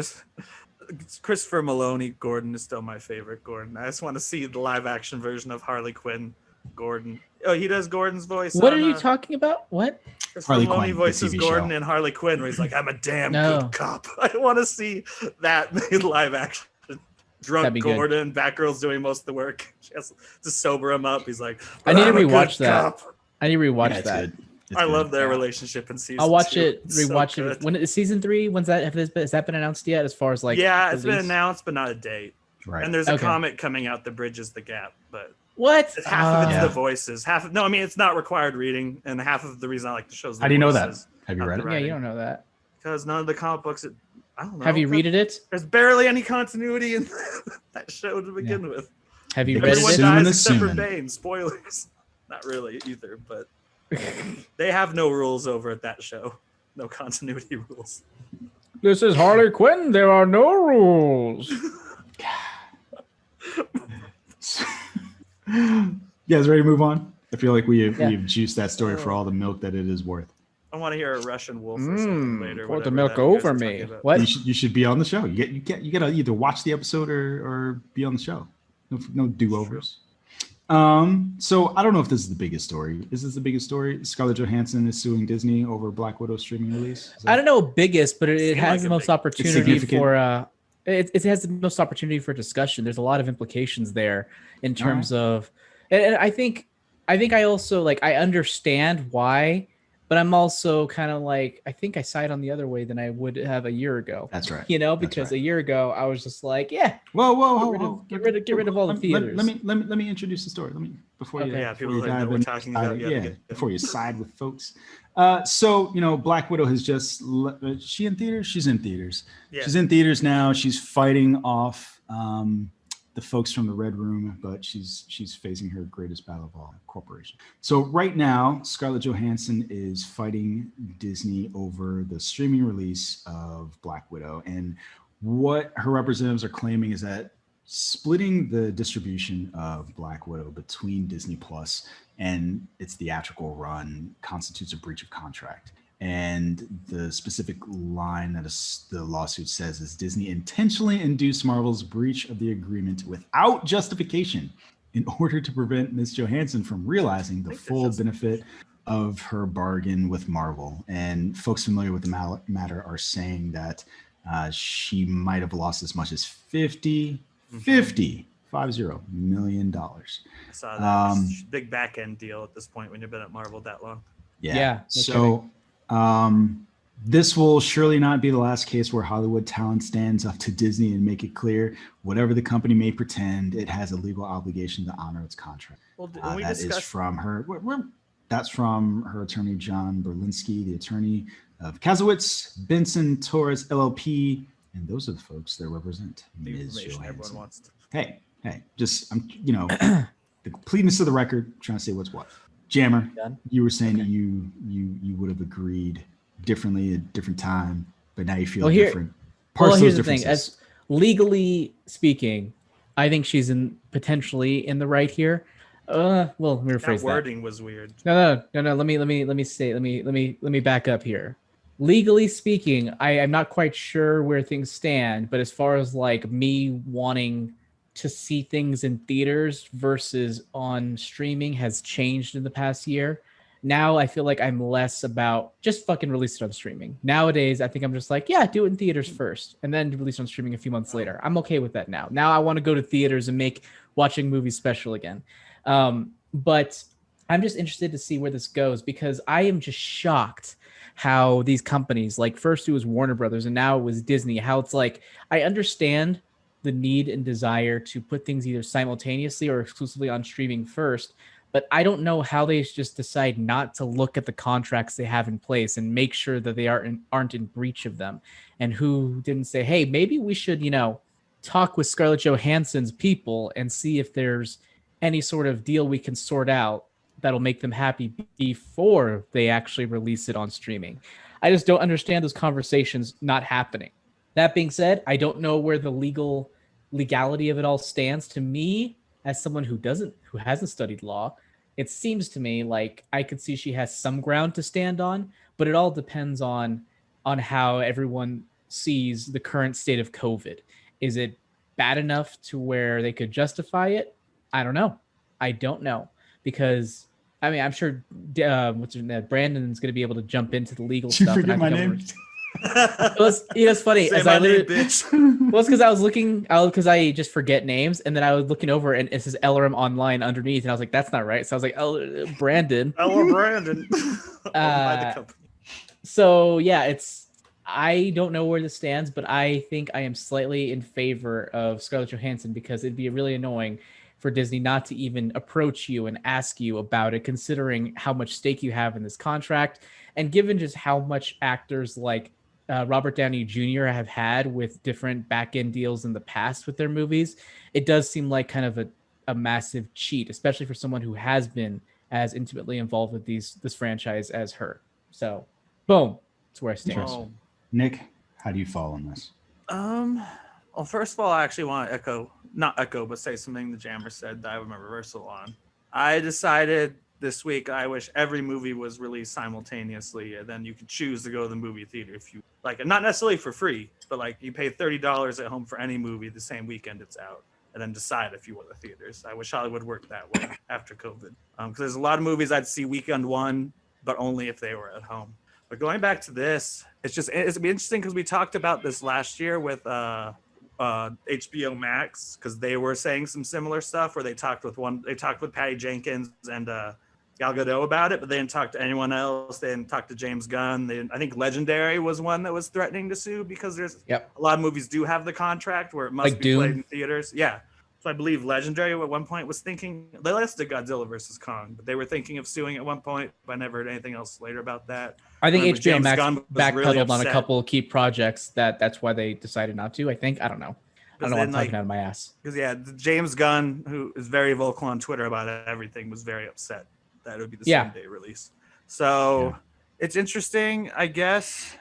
B: Christopher Maloney Gordon is still my favorite Gordon. I just want to see the live action version of Harley Quinn Gordon. Oh, he does Gordon's voice.
C: What are you talking about? What?
B: Christopher Maloney voices Gordon in Harley Quinn, where he's like, "I'm a damn good cop." I want to see that made live action. Drunk Gordon, good. Batgirl's doing most of the work. She has to sober him up. He's like,
C: I need to rewatch that. I need to rewatch that.
B: I love their relationship in season.
C: I'll watch it. Rewatch it. When is season 3? When's that? Has that been announced yet? As far as like,
B: it's been announced, but not a date.
A: Right.
B: And there's a comic coming out that bridges the gap, but
C: what?
B: Half of it's the voices. It's not required reading, and half of the reason I like the shows.
A: How do you know that? Have you read it?
C: Yeah, you don't know that
B: because none of the comic books. I don't know.
C: Have you read it?
B: There's barely any continuity in that show to begin with.
C: Have you read it?
B: Everyone dies except for Bane. Spoilers. Not really either, but they have no rules over at that show. No continuity rules.
C: This is Harley Quinn. There are no rules.
A: You guys ready to move on? I feel like we've juiced that story for all the milk that it is worth.
B: I want to hear a Russian wolf or something later.
C: Pour the milk over me. What?
A: You should be on the show. You gotta either watch the episode or be on the show. No do-overs. So I don't know if this is the biggest story. Is this the biggest story? Scarlett Johansson is suing Disney over Black Widow streaming release.
C: I don't know biggest, but it has the most opportunity for it has the most opportunity for discussion. There's a lot of implications there in terms of, and I think I also I understand why. But I'm also kind of I think I side on the other way than I would have a year ago.
A: That's right.
C: Because a year ago I was just like,
A: whoa,
C: get rid of all the theaters.
A: Let me introduce the story. Before you side with folks. So Black Widow has just is she in theaters? She's in theaters. Yeah. She's in theaters now. She's fighting off the folks from the Red Room, but she's facing her greatest battle of all, corporation. So right now, Scarlett Johansson is fighting Disney over the streaming release of Black Widow. And what her representatives are claiming is that splitting the distribution of Black Widow between Disney Plus and its theatrical run constitutes a breach of contract. And the specific line that the lawsuit says is Disney intentionally induced Marvel's breach of the agreement without justification in order to prevent Ms. Johansson from realizing the full benefit of her bargain with Marvel. And folks familiar with the matter are saying that she might have lost as much as $50 million.
B: I saw that big back end deal at this point when you've been at Marvel that long.
C: Yeah.
A: So this will surely not be the last case where Hollywood talent stands up to Disney and make it clear whatever the company may pretend, it has a legal obligation to honor its contract.
B: Well,
A: that's from her attorney, John Berlinski, the attorney of Kazowitz, Benson, Torres, LLP, and those are the folks that represent Ms. Johansson. Hey, just the completeness of the record, trying to say what's what. Jammer, you were saying that you would have agreed differently at a different time, but now you feel different.
C: Here's the thing. As legally speaking, I think she's potentially in the right here. Let me rephrase that.
B: Wording was weird.
C: No. Let me back up here. Legally speaking, I'm not quite sure where things stand, but as far as me wanting to see things in theaters versus on streaming has changed in the past year. Now I feel like I'm less about just fucking release it on streaming. Nowadays, I think I'm just do it in theaters first and then release it on streaming a few months later. I'm okay with that now. Now I want to go to theaters and make watching movies special again. But I'm just interested to see where this goes because I am just shocked how these companies, first it was Warner Brothers and now it was Disney, how it's I understand the need and desire to put things either simultaneously or exclusively on streaming first. But I don't know how they just decide not to look at the contracts they have in place and make sure that they aren't in breach of them. And who didn't say, hey, maybe we should, talk with Scarlett Johansson's people and see if there's any sort of deal we can sort out that'll make them happy before they actually release it on streaming. I just don't understand those conversations not happening. That being said, I don't know where the legality of it all stands. To me, as someone who hasn't studied law, it seems to me like I could see she has some ground to stand on, but it all depends on how everyone sees the current state of COVID. Is it bad enough to where they could justify it? I don't know. Because I'm sure Brandon's going to be able to jump into the legal
A: Did you
C: stuff.
A: forget my name?
C: It's funny.
B: Say
C: as
B: my
C: I
B: name,
C: literally,
B: bitch.
C: well, it's because I was looking, because I just forget names, and then I was looking over, and it says Ellerum Online underneath, and I was like, that's not right. So I was like, Brandon.
B: Hello, Brandon. Owned by the company.
C: So yeah, I don't know where this stands, but I think I am slightly in favor of Scarlett Johansson, because it'd be really annoying for Disney not to even approach you and ask you about it, considering how much stake you have in this contract, and given just how much actors like Robert Downey Jr. have had with different back-end deals in the past with their movies. It does seem like kind of a massive cheat, especially for someone who has been as intimately involved with this franchise as her. So, boom, that's where I stand.
B: Oh.
A: Nick, how do you fall on this?
B: Well, first of all, I actually want to but say something the Jammer said that I have a reversal on. I decided this week I wish every movie was released simultaneously, and then you could choose to go to the movie theater if you like it. Not necessarily for free, but like you pay $30 at home for any movie the same weekend it's out, and then decide if you want the theaters. I wish Hollywood worked that way after COVID. Because there's a lot of movies I'd see weekend one, but only if they were at home. But going back to this, it's be interesting because we talked about this last year with HBO Max, because they were saying some similar stuff where they talked with Patty Jenkins and Gal Gadot about it, but they didn't talk to anyone else. They didn't talk to James Gunn. I think Legendary was one that was threatening to sue, because there's a lot of movies do have the contract where it must be played in theaters. Yeah. So I believe Legendary at one point was thinking, they listed Godzilla versus Kong, but they were thinking of suing at one point, but I never heard anything else later about that.
C: I think HBO Max backpedaled on a couple of key projects that's why they decided not to, I think. I don't know. I don't know what I'm talking out of my ass.
B: Because James Gunn, who is very vocal on Twitter about everything, was very upset that it would be the same day release. So it's interesting, I guess.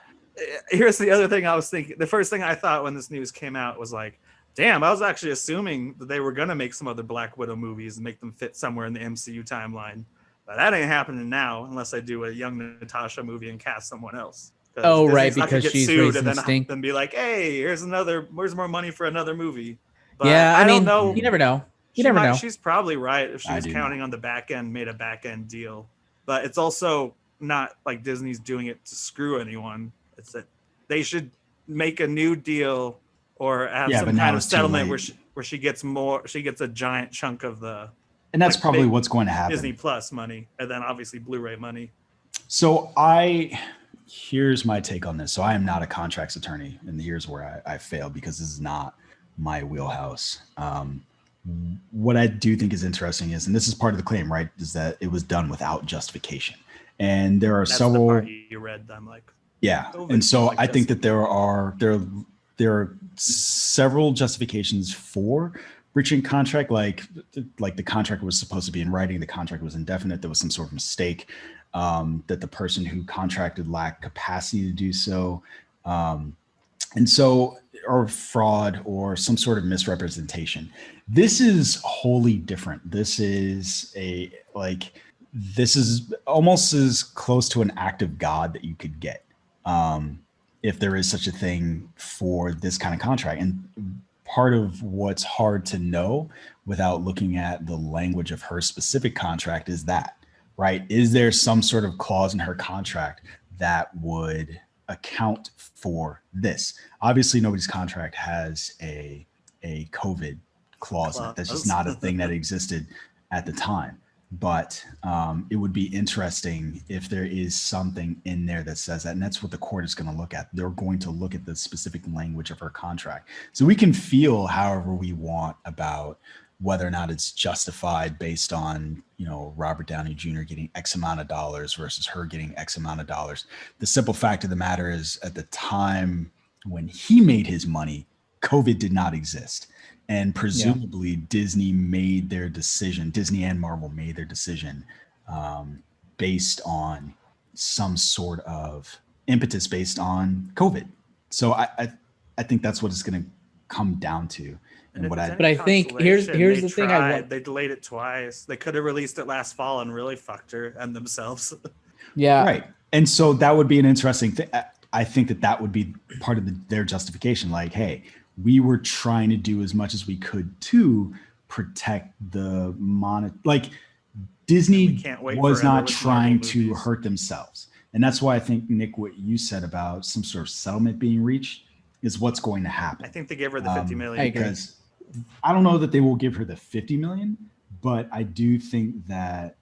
B: Here's the other thing I was thinking. The first thing I thought when this news came out was like, damn, I was actually assuming that they were going to make some other Black Widow movies and make them fit somewhere in the MCU timeline. But that ain't happening now unless I do a young Natasha movie and cast someone else.
C: Oh, right, because she's
B: sued
C: raising
B: and
C: stink.
B: then be like, hey, here's more money for another movie. But
C: yeah, I
B: don't
C: mean,
B: know.
C: You never know. You never know.
B: She's probably right if she was counting on the back end, made a back end deal. But it's also not like Disney's doing it to screw anyone. It's that they should make a new deal or have some kind of settlement where she gets a giant chunk of the.
A: And that's probably what's going to happen.
B: Disney Plus money, and then obviously Blu-ray money.
A: So here's my take on this. So I am not a contracts attorney, and here's where I fail, because this is not my wheelhouse. What I do think is interesting is, and this is part of the claim, right, is that it was done without justification. And there are several.
B: The part you read. I'm like,
A: yeah, and so I think that there are several justifications for breaching contract, like the contract was supposed to be in writing, the contract was indefinite, there was some sort of mistake, that the person who contracted lacked capacity to do so, and so, or fraud or some sort of misrepresentation. This is wholly different. This is almost as close to an act of God that you could get, if there is such a thing for this kind of contract. And part of what's hard to know without looking at the language of her specific contract is that, right? Is there some sort of clause in her contract that would account for this? Obviously, nobody's contract has a COVID clause in it. That's just not a thing that existed at the time. But it would be interesting if there is something in there that says that, and that's what the court is going to look at. They're going to look at the specific language of her contract. So we can feel however we want about whether or not it's justified based on, Robert Downey Jr. getting X amount of dollars versus her getting X amount of dollars. The simple fact of the matter is, at the time when he made his money, COVID did not exist. And presumably Disney made their decision, Disney and Marvel made their decision based on some sort of impetus based on COVID. So I think that's what it's going to come down to.
B: But
C: I think here's the thing.
B: They delayed it twice. They could have released it last fall and really fucked her and themselves.
C: Yeah.
A: Right. And so that would be an interesting thing. I think that would be part of their justification. Like, hey, we were trying to do as much as we could to protect the like Disney was not trying to hurt themselves. And that's why I think, Nick, what you said about some sort of settlement being reached is what's going to happen.
B: I think they gave her the $50 million.
A: Because I don't know that they will give her the $50 million, but I do think that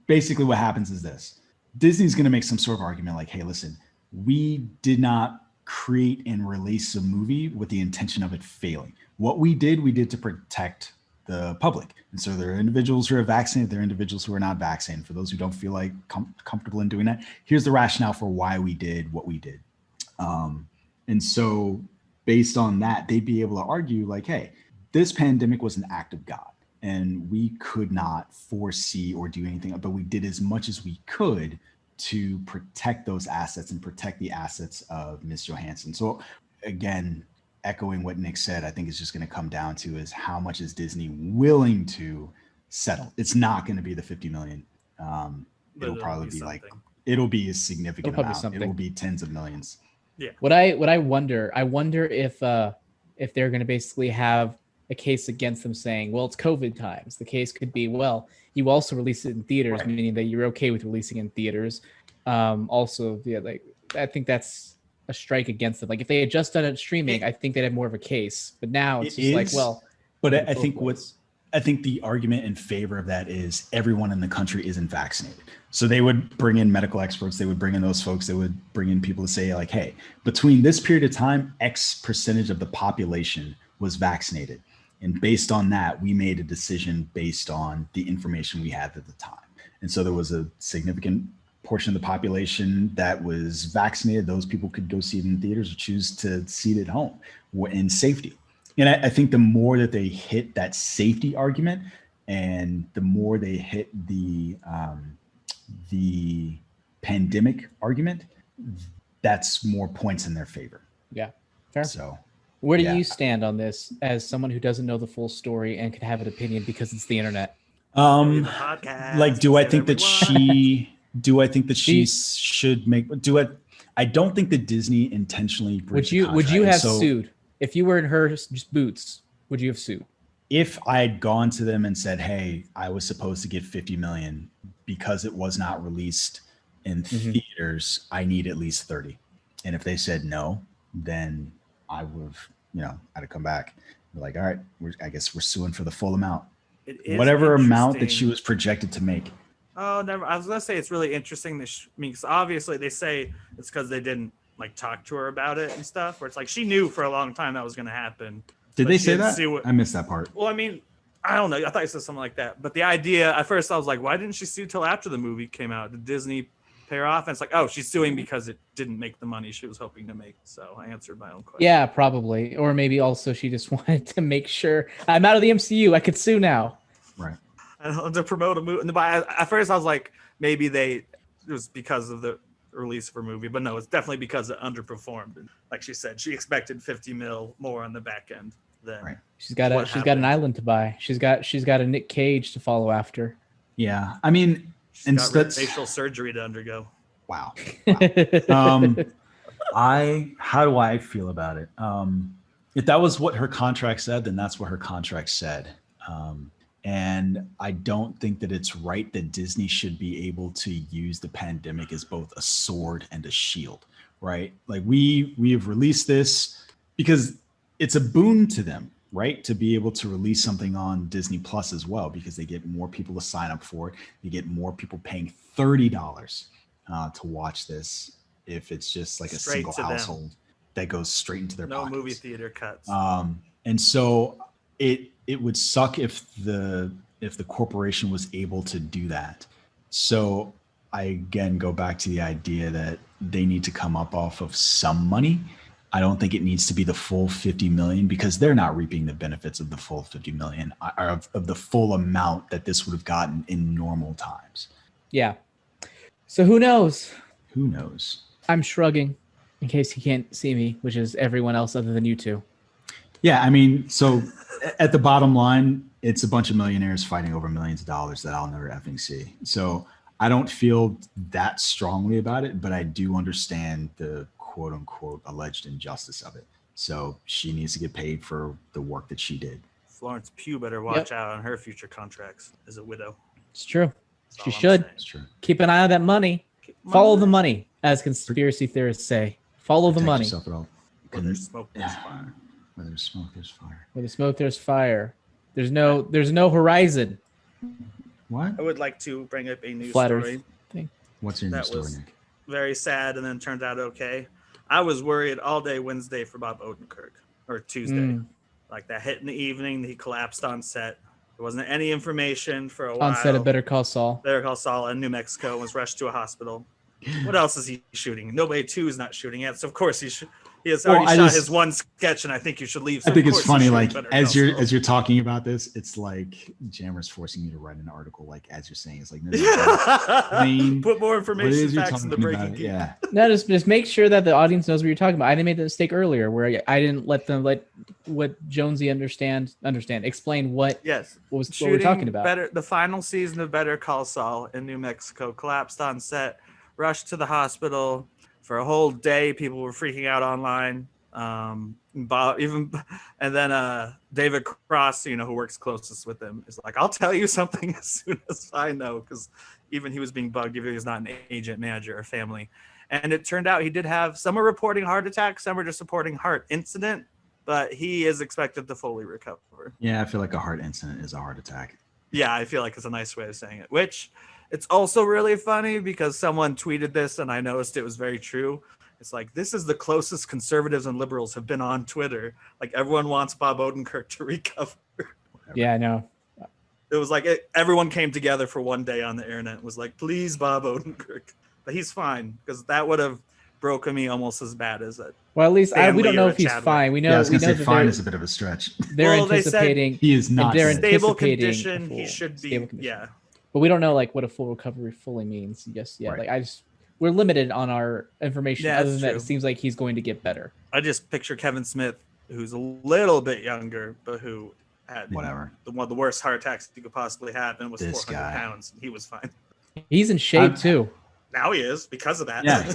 A: basically what happens is this. Disney's going to make some sort of argument like, hey, listen, we did not create and release a movie with the intention of it failing. What we did to protect the public. And so there are individuals who are vaccinated, there are individuals who are not vaccinated. For those who don't feel like comfortable in doing that, here's the rationale for why we did what we did. And so based on that, they'd be able to argue like, hey, this pandemic was an act of God and we could not foresee or do anything, but we did as much as we could to protect those assets and protect the assets of Miss Johansson. So again, echoing what Nick said, I think it's just going to come down to is how much is Disney willing to settle. It's not going to be the 50 million. It'll probably be like, it'll be a significant amount. It will be tens of millions.
B: Yeah.
C: What I wonder if they're going to basically have a case against them saying, well, it's COVID times. The case could be, well, you also release it in theaters, right, meaning that you're okay with releasing in theaters. Also, yeah, like I think that's a strike against them. Like if they had just done it streaming, I think they'd have more of a case. But now it's just like, well,
A: but I think the argument in favor of that is everyone in the country isn't vaccinated. So they would bring in medical experts. They would bring in those folks. They would bring in people to say like, hey, between this period of time, X percentage of the population was vaccinated. And based on that, we made a decision based on the information we had at the time. And so there was a significant portion of the population that was vaccinated. Those people could go see it in theaters or choose to see it at home in safety. And I think the more that they hit that safety argument and the more they hit the pandemic argument, that's more points in their favor.
C: Yeah, fair.
A: So
C: where do you stand on this as someone who doesn't know the full story and could have an opinion because it's the internet?
A: Like, do I think that she should make, I don't think that Disney intentionally breached the contract.
C: Would you have sued? If you were in her boots, would you have sued?
A: If I had gone to them and said, hey, I was supposed to get 50 million because it was not released in theaters, I need at least 30. And if they said no, then I would have, I'd have come back. Be like, all right, I guess we're suing for the full amount. Whatever amount that she was projected to make.
B: Oh, never. I was going to say it's really interesting. Because obviously they say it's because they didn't like talk to her about it and stuff, where it's like she knew for a long time that was going to happen.
A: Did they say that? I missed that part.
B: Well, I mean, I don't know. I thought you said something like that. But the idea, at first I was like, why didn't she sue till after the movie came out? Did Disney pay her off? And it's like, oh, she's suing because it didn't make the money she was hoping to make. So I answered my own question.
C: Yeah, probably. Or maybe also she just wanted to make sure I'm out of the MCU. I could sue now.
A: Right.
B: To promote a movie. But at first I was like, maybe it was because of the release of her movie. But no, it's definitely because it underperformed. And like she said, she expected 50 mil more on the back end. Right.
C: She's got an island to buy. She's got a Nick Cage to follow after.
A: Yeah. I mean,
B: she's got facial surgery to undergo.
A: Wow. How do I feel about it? If that was what her contract said, then that's what her contract said. And I don't think that it's right that Disney should be able to use the pandemic as both a sword and a shield, right? Like we have released this because it's a boon to them. right? To be able to release something on Disney Plus as well, because they get more people to sign up for it. They get more people paying $30 to watch this. If it's just like a
B: Straight
A: single
B: to them.
A: household that goes straight into their
B: No
A: pockets.
B: movie theater cuts.
A: And so it would suck if the corporation was able to do that. So I again go back to the idea that they need to come up off of some money. I don't think it needs to be the full 50 million, because they're not reaping the benefits of the full 50 million, or of the full amount that this would have gotten in normal times.
C: Yeah. So who knows?
A: Who knows?
C: I'm shrugging in case you can't see me, which is everyone else other than you two.
A: Yeah, I mean, so at the bottom line, it's a bunch of millionaires fighting over millions of dollars that I'll never effing see. So I don't feel that strongly about it, but I do understand the quote unquote alleged injustice of it. So she needs to get paid for the work that she did.
B: Florence Pugh better watch out on her future contracts as a widow.
C: It's true.
B: That's
C: She
B: all I'm
C: should.
B: saying.
A: It's true.
C: Keep an eye on that money. Follow the money, as conspiracy theorists say. Follow the
A: Protect
C: money.
A: yourself at all.
B: Where there's smoke, there's fire.
A: Where there's smoke, there's fire.
C: Where there's smoke, there's fire. There's no horizon.
A: What?
B: I would like to bring up a news
C: Flat Earth
B: story.
C: thing.
A: What's your
B: That
A: news story,
B: was-
A: Nick?
B: Very sad, and then turned out okay. I was worried all day Wednesday for Bob Odenkirk, or Tuesday. Like that hit in the evening, he collapsed on set. There wasn't any information for a while.
C: On set of Better Call Saul.
B: Better Call Saul in New Mexico, was rushed to a hospital. What else is he shooting? Nobody 2 is not shooting yet, so of course he has already shot his one sketch, and I think you should leave. So
A: I think
B: of
A: it's
B: course
A: funny,
B: he's
A: like
B: shooting Better
A: as
B: Call Saul.
A: you're talking about this, it's like Jammer's forcing you to write an article, like as you're saying. It's like, no, I mean,
B: put more
A: what it
B: information,
A: is you're
B: facts in the
A: talking
B: Breaking
A: about,
B: Geek.
A: yeah.
C: No, just make sure that the audience knows what you're talking about. I didn't make the mistake earlier where I didn't let what Jonesy explain what
B: Yes.
C: what we're talking about.
B: The final season of Better Call Saul in New Mexico collapsed on set, rushed to the hospital for a whole day. People were freaking out online. And then David Cross, who works closest with him, is like, I'll tell you something as soon as I know, because even he was being bugged, even if he's not an agent, manager, or family. And it turned out he did have, some are reporting heart attack, some are just reporting heart incident, but he is expected to fully recover.
A: Yeah, I feel like a heart incident is a heart attack.
B: Yeah, I feel like it's a nice way of saying it, which it's also really funny because someone tweeted this and I noticed it was very true. It's like, this is the closest conservatives and liberals have been on Twitter. Like, everyone wants Bob Odenkirk to recover.
C: Yeah, I know.
B: It was like everyone came together for one day on the internet and was like, please, Bob Odenkirk. But he's fine, because that would have broken me almost as bad as it.
C: Well, at least we don't know
B: or
C: if he's
B: Chadwick.
C: fine. We know.
A: Yeah, I was
C: we
A: gonna
C: know
A: say
C: that
A: fine is a bit of a stretch.
C: they're
B: Well, they said
C: anticipating.
A: He is not.
C: They're
A: dead.
B: Stable
C: anticipating a
B: condition, he
C: full
B: should be.
C: stable condition.
B: Yeah.
C: But we don't know what a full recovery fully means. Yes, yeah.
A: Right.
C: Like we're limited on our information.
B: Yeah,
C: other
B: that's
C: than that,
B: true.
C: it seems like he's going to get better.
B: I just picture Kevin Smith, who's a little bit younger, but who had
A: Whatever.
B: one of the worst heart attacks you could possibly have, and was
A: This
B: 400
A: guy.
B: pounds. And he was fine.
C: He's in shape too.
B: Now he is, because of that.
A: Yeah.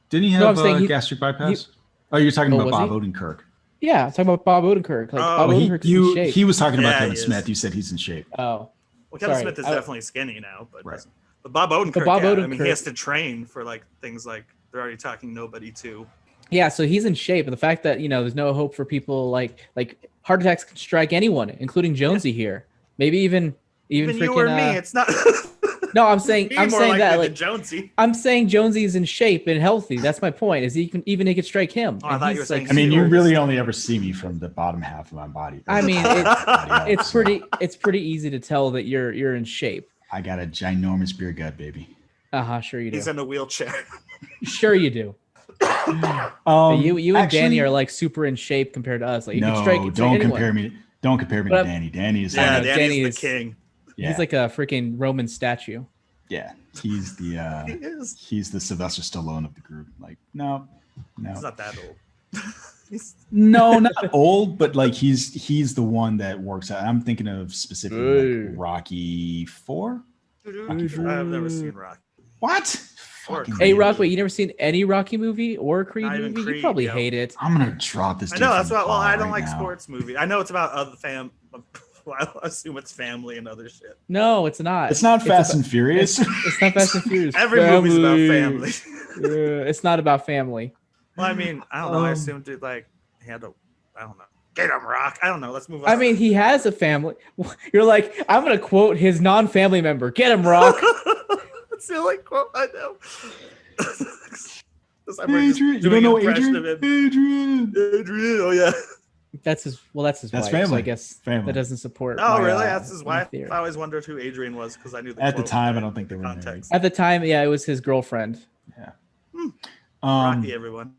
A: Didn't he
C: No,
A: have
C: I'm saying
A: gastric bypass? Oh, you're talking
C: Oh,
A: about
C: was
A: Bob
C: he?
A: Odenkirk.
C: Yeah, I'm talking about Bob Odenkirk. Like Bob
A: Well,
C: Odenkirk's in shape.
A: he was talking about
B: Yeah,
A: Kevin
B: he is.
A: Smith. You said he's in shape.
C: Oh,
B: Well, Kevin
C: Sorry,
B: Smith is
C: I-
B: definitely skinny now, but
A: Right.
B: but Bob Odenkirk,
C: Bob
B: I mean,
C: Odenkirk-
B: he has to train for like things like they're already talking nobody too.
C: yeah. So he's in shape. And the fact that there's no hope for people like heart attacks can strike anyone, including Jonesy here. Maybe even
B: Even
C: freaking,
B: you or me, it's not.
C: No, I'm saying
B: Me
C: I'm
B: more
C: saying
B: likely
C: that
B: than
C: like
B: Jonesy.
C: I'm saying Jonesy's in shape and healthy. That's my point. Is he could strike him?
B: Oh, I
C: And
B: thought
C: he's,
B: you were saying
A: I mean,
B: he
A: you
B: was-
A: really only ever see me from the bottom half of my body.
C: I mean, it's
A: So
C: pretty easy to tell that you're in shape.
A: I got a ginormous beer gut, baby.
C: Sure you do.
B: He's in a wheelchair.
C: Sure you do. You and Danny are like super in shape compared to us. Like you
A: no,
C: can strike
A: don't
C: anyone.
A: compare me. Don't compare me
C: But
A: to Danny. Danny is
B: Yeah,
C: know,
B: Danny's
C: Danny
B: the
C: is-
B: king.
A: yeah,
C: He's like a freaking Roman statue.
A: yeah. He's
B: He
A: the
B: is.
A: he's the Sylvester Stallone of the group. Like no,
B: He's not that old. He's-
A: no, not old, but like he's the one that works out. I'm thinking of specifically like
C: Hey.
A: Rocky 4.
B: I've never seen Rocky.
A: What?
B: Or
A: Fucking
C: Hey,
A: idiot.
C: Rock, wait, you never seen any Rocky movie or Creed
B: Not even
C: movie?
B: Creed,
C: You probably
B: yo.
C: hate it.
A: I'm gonna drop this.
B: I
A: dude
B: know
A: from
B: that's
A: the
B: why. Well, I
A: bar
B: don't
A: right
B: like
A: now.
B: sports movies. I know it's about other well, I assume it's family and other shit.
C: No, it's not.
A: It's not Fast
C: about-
A: and Furious.
C: It's not Fast and Furious.
B: Every movie's about family.
C: Yeah, it's not about family.
B: Well, I mean, I don't know. I assumed it like he had a, I don't know. Get him, Rock. I don't know. Let's move on.
C: I mean, he has a family. You're like, I'm gonna quote his non-family member. Get him, Rock.
B: That's the only quote I know.
A: Adrian, you don't know Adrian?
B: Adrian. Oh yeah.
C: That's his wife.
A: Family.
C: So I guess
A: family.
C: That doesn't support.
B: Oh,
C: my,
B: really? That's his wife.
C: theory.
B: I always wondered who Adrian was because I knew the
A: At the
B: quote,
A: time, I don't think they were
B: context.
C: At the time, yeah, it was his girlfriend.
A: Yeah.
B: Rocky, everyone.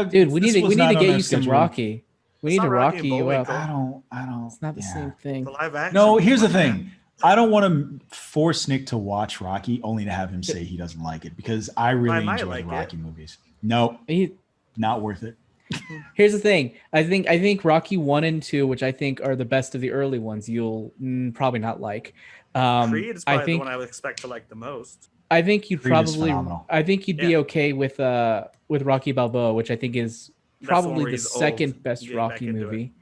C: Dude, we need to get you some Rocky. We need to
B: Rocky
C: Rocky you up.
A: I don't.
C: It's not the same thing.
B: The live action.
A: No, here's the thing. I don't want to force Nick to watch Rocky only to have him say he doesn't like it because I really enjoy the Rocky movies. No, not worth it.
C: Here's the thing. I think Rocky 1 and 2, which I think are the best of the early ones, you'll probably not like.
B: Creed is probably the one I would expect to like the most.
C: I think you'd
A: Creed
C: be okay with Rocky Balboa, which I think is probably the second best Rocky movie.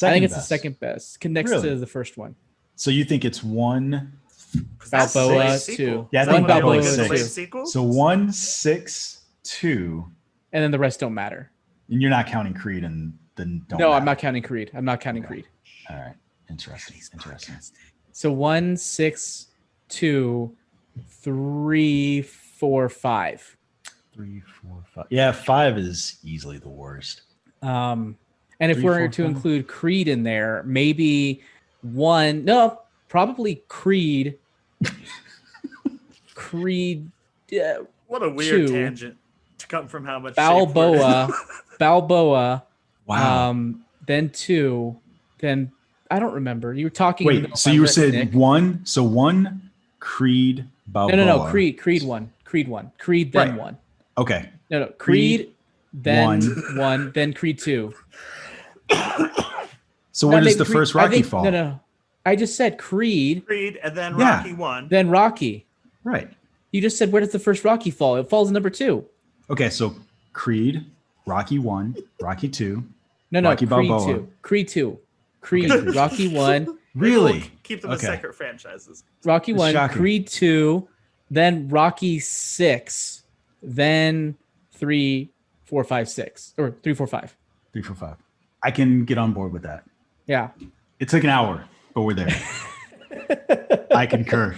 C: I think it's the second best, next to the first one.
A: So you think it's 1
C: Balboa 2?
A: Yeah, I
C: think
A: Balboa
C: Balboa
A: 6. So 1, 6, 2,
C: and then the rest don't matter.
A: And you're not counting Creed, and then don't.
C: No,
A: matter.
C: I'm not counting Creed. Creed.
A: All right, interesting.
C: So 1, 6, 2, 3, 4, 5.
A: 3, 4, 5. Yeah, 5 is easily the worst.
C: And if we're to include Creed in there, maybe probably Creed.
B: Creed. What a weird tangent to come from how much
C: Balboa.
A: Wow.
C: Then 2. Then I don't remember. You were talking.
A: Wait, so you said 1? So 1, Creed, Balboa.
C: No. Creed 1. Creed then 1.
A: Okay.
C: No. Creed then 1. Then Creed 2.
A: So where does the first Rocky fall?
C: No. I just said Creed,
B: and then Rocky 1.
C: Then Rocky.
A: Right.
C: You just said where does the first Rocky fall? It falls in number 2.
A: Okay, so Creed, Rocky 1, Rocky 2.
C: No,
A: Rocky
C: Creed
A: Balboa.
C: 2. Creed 2. Creed, Rocky 1.
A: Really?
B: Keep them as separate franchises.
C: Rocky 1, Creed 2, then Rocky 6, then 3, 4, 5, 6. Or 3, 4, 5.
A: 3, 4, 5. I can get on board with that.
C: Yeah.
A: It took an hour, but we're there. I concur.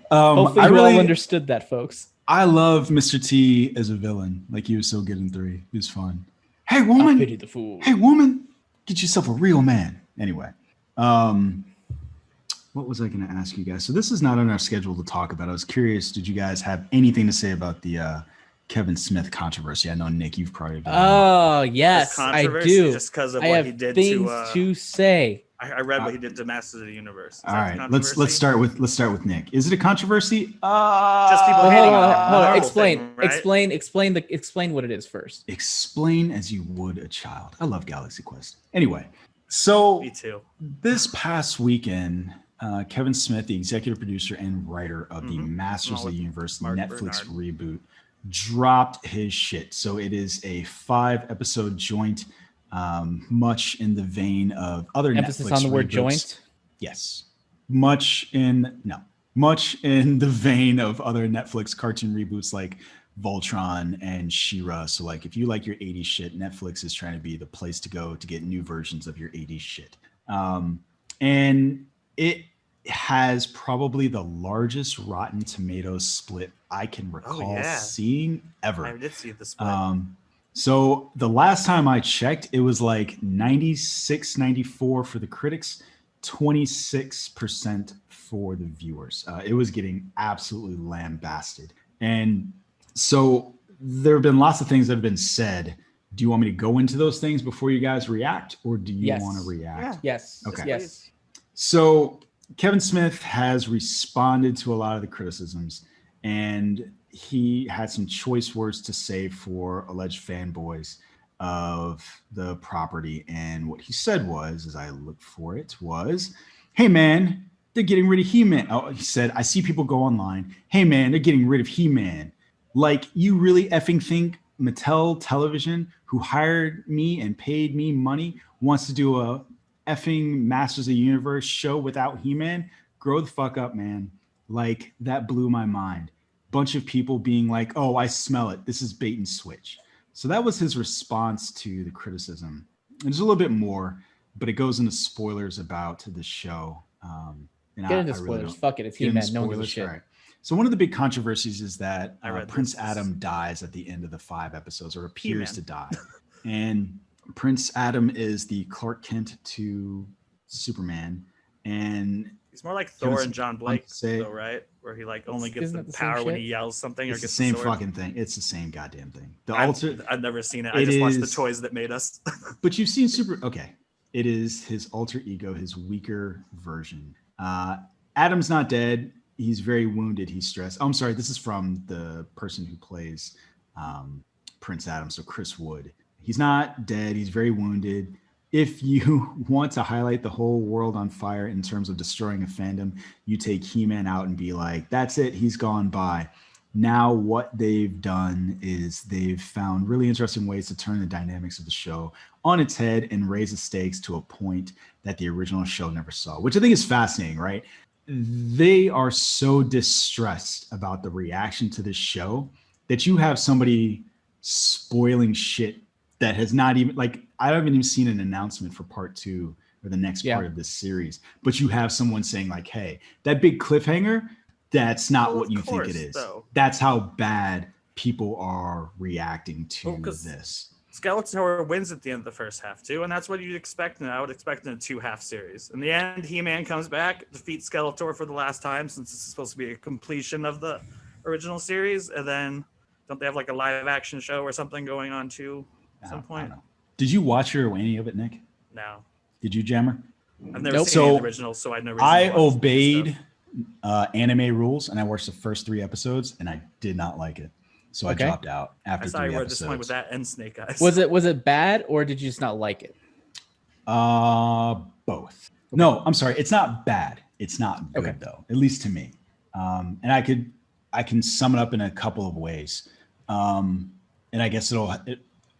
C: Hopefully you all understood that, folks.
A: I love Mr. T as a villain. Like, he was so good in 3. He was fun. Hey, woman.
C: I pity the fool.
A: Hey, woman. Get yourself a real man. Anyway. What was I going to ask you guys? So this is not on our schedule to talk about. I was curious, did you guys have anything to say about the Kevin Smith controversy? I know, Nick, you've probably been.
C: Oh, yes, I do.
B: Just because of what he did
C: to say.
B: I read what he did to Masters of the Universe.
A: All right, let's start with Nick. Is it a controversy?
B: Just people hating on him.
C: Explain what it is first.
A: Explain as you would a child. I love Galaxy Quest. Anyway, so
B: me too.
A: This past weekend, Kevin Smith, the executive producer and writer of the Masters of the Universe Netflix reboot, dropped his shit. So it is a 5-episode joint. Much in the vein of other
C: emphasis
A: Netflix
C: on the word
A: reboots.
C: joint.
A: Yes, much in the vein of other Netflix cartoon reboots like Voltron and She-Ra. So like, if you like your 80s shit, Netflix is trying to be the place to go to get new versions of your 80s shit. And it has probably the largest Rotten Tomatoes split I can recall seeing ever.
B: I did see the split.
A: So the last time I checked, it was like 96, 94 for the critics, 26% for the viewers. It was getting absolutely lambasted. And so there have been lots of things that have been said. Do you want me to go into those things before you guys react, or do you want to react?
C: Yes.
A: Okay.
C: Yes.
A: So Kevin Smith has responded to a lot of the criticisms, and he had some choice words to say for alleged fanboys of the property. And what he said was, as I looked for it, was, hey, man, they're getting rid of He-Man. Oh, he said, I see people go online. Hey, man, they're getting rid of He-Man. Like, you really effing think Mattel Television, who hired me and paid me money, wants to do a effing Masters of the Universe show without He-Man? Grow the fuck up, man. Like, that blew my mind. Bunch of people being like, oh, I smell it. This is bait and switch. So that was his response to the criticism. And there's a little bit more, but it goes into spoilers about the show.
C: Get into spoilers. Really Fuck it. It's He-Man. No one gives a shit.
A: All right. So one of the big controversies is that Prince Adam dies at the end of the 5 episodes, or appears to die. And Prince Adam is the Clark Kent to Superman. And
B: he's more like Thor and John Blake, though, right? Where he like only gets the power when he yells something, or gets the
A: same fucking thing. It's the same goddamn thing.
B: I've never seen it. I just watched the toys that made us.
A: But you've seen Okay. It is his alter ego, his weaker version. Adam's not dead. He's very wounded. He's stressed. Oh, I'm sorry. This is from the person who plays Prince Adam, so Chris Wood. He's not dead. He's very wounded. If you want to highlight the whole world on fire in terms of destroying a fandom, you take He-Man out and be like, that's it. He's gone by. Now what they've done is they've found really interesting ways to turn the dynamics of the show on its head and raise the stakes to a point that the original show never saw, which I think is fascinating, right? They are so distressed about the reaction to this show that you have somebody spoiling shit that has not even, like, I haven't even seen an announcement for part 2 or the next part of this series, but you have someone saying like, hey, that big cliffhanger, that's not what you think it is. Though. That's how bad people are reacting to this.
B: Skeletor wins at the end of the first half too, and that's what you'd expect. And I would expect in a 2-half series. In the end, He-Man comes back, defeats Skeletor for the last time, since this is supposed to be a completion of the original series. And then don't they have like a live action show or something going on too at some point?
A: Did you watch any of it, Nick?
B: No.
A: Did you, Jammer?
B: I've never seen any of the originals, so I'd never.
A: I obeyed anime rules, and I watched the first 3 episodes, and I did not like it. So I dropped out after 3 episodes. I saw you were disappointed with
B: that and Snake Eyes.
C: Was it bad, or did you just not like it?
A: Both. Okay. No, I'm sorry. It's not bad. It's not good though, at least to me. And I can sum it up in a couple of ways. And I guess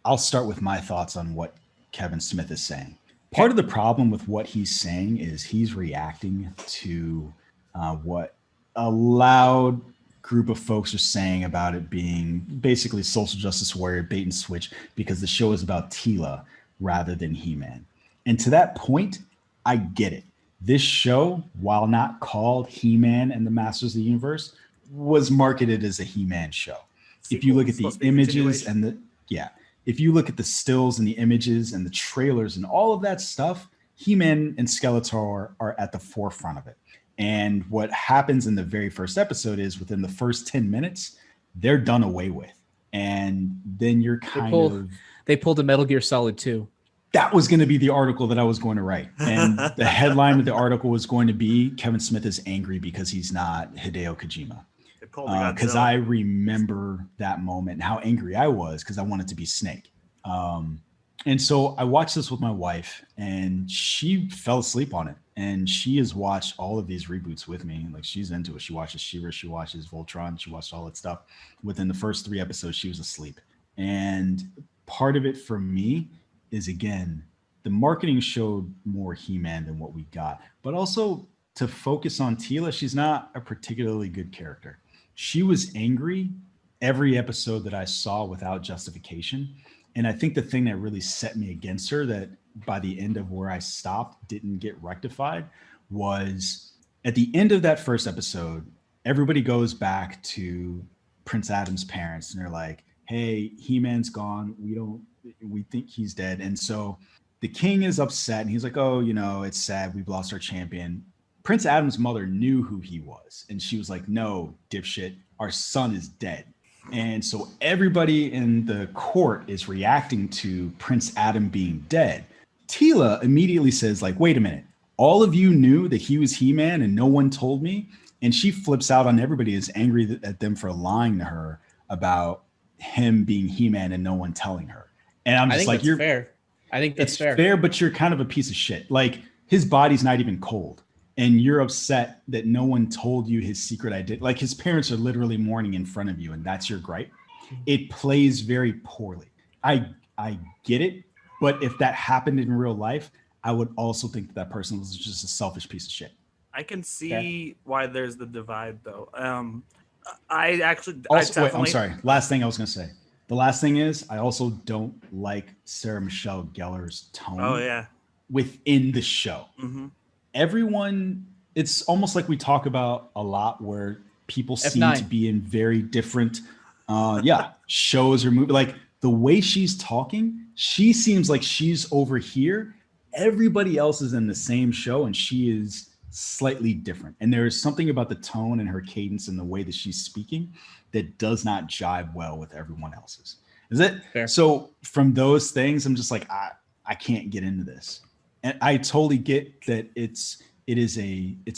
A: I'll start with my thoughts on what Kevin Smith is saying. Part of the problem with what he's saying is he's reacting to what a loud group of folks are saying about it being basically social justice warrior bait and switch, because the show is about Teela rather than He-Man. And to that point, I get it. This show, while not called He-Man and the Masters of the Universe, was marketed as a He-Man show. If you look at the images and if you look at the stills and the images and the trailers and all of that stuff, He-Man and Skeletor are at the forefront of it. And what happens in the very first episode is within the first 10 minutes, they're done away with. And then you're
C: they pulled a Metal Gear Solid 2.
A: That was going to be the article that I was going to write. And the headline of the article was going to be Kevin Smith is angry because he's not Hideo Kojima. Because I remember that moment and how angry I was because I wanted to be Snake. And so I watched this with my wife, and she fell asleep on it. And she has watched all of these reboots with me. Like, she's into it. She watches She-Ra, she watches Voltron, she watched all that stuff. Within the first 3 episodes, she was asleep. And part of it for me is, again, the marketing showed more He-Man than what we got. But also to focus on Teela, she's not a particularly good character. She was angry every episode that I saw without justification. And I think the thing that really set me against her, that by the end of where I stopped didn't get rectified, was at the end of that first episode, everybody goes back to Prince Adam's parents and they're like, hey, He-Man's gone. We think he's dead. And so the king is upset and he's like, oh, it's sad. We've lost our champion. Prince Adam's mother knew who he was. And she was like, no, dipshit, our son is dead. And so everybody in the court is reacting to Prince Adam being dead. Teela immediately says, like, wait a minute, all of you knew that he was He-Man and no one told me? And she flips out on everybody, is angry at them for lying to her about him being He-Man and no one telling her. And I'm just like, you're
C: fair. I think that's fair.
A: Fair, but you're kind of a piece of shit. Like, his body's not even cold. And you're upset that no one told you his secret identity. Like, his parents are literally mourning in front of you, and that's your gripe. It plays very poorly. I get it, but if that happened in real life, I would also think that person was just a selfish piece of shit.
B: I can see why there's the divide, though. I'm
A: sorry. Last thing I was going to say. The last thing is, I also don't like Sarah Michelle Gellar's tone.
B: Oh, yeah.
A: within the show. Everyone, it's almost like we talk about a lot where people seem
C: F9.
A: to be in very different shows or movies. Like the way she's talking, she seems like she's over here. Everybody else is in the same show and she is slightly different. And there is something about the tone and her cadence and the way that she's speaking that does not jive well with everyone else's. Is it?
C: Fair.
A: So from those things, I'm just like, I can't get into this. And I totally get that it's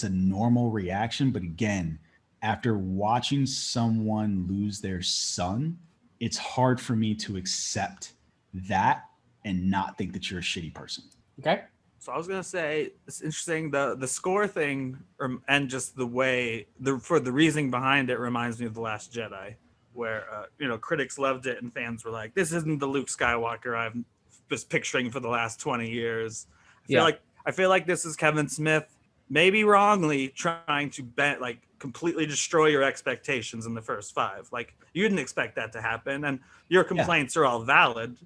A: a normal reaction. But again, after watching someone lose their son, it's hard for me to accept that and not think that you're a shitty person.
C: Okay.
B: So I was gonna say it's interesting the score thing, and just the way the reasoning behind it reminds me of The Last Jedi, where critics loved it and fans were like, "This isn't the Luke Skywalker I've was picturing for the last 20 years." I feel like this is Kevin Smith, maybe wrongly, trying to completely destroy your expectations in the first 5. Like you didn't expect that to happen, and your complaints are all valid.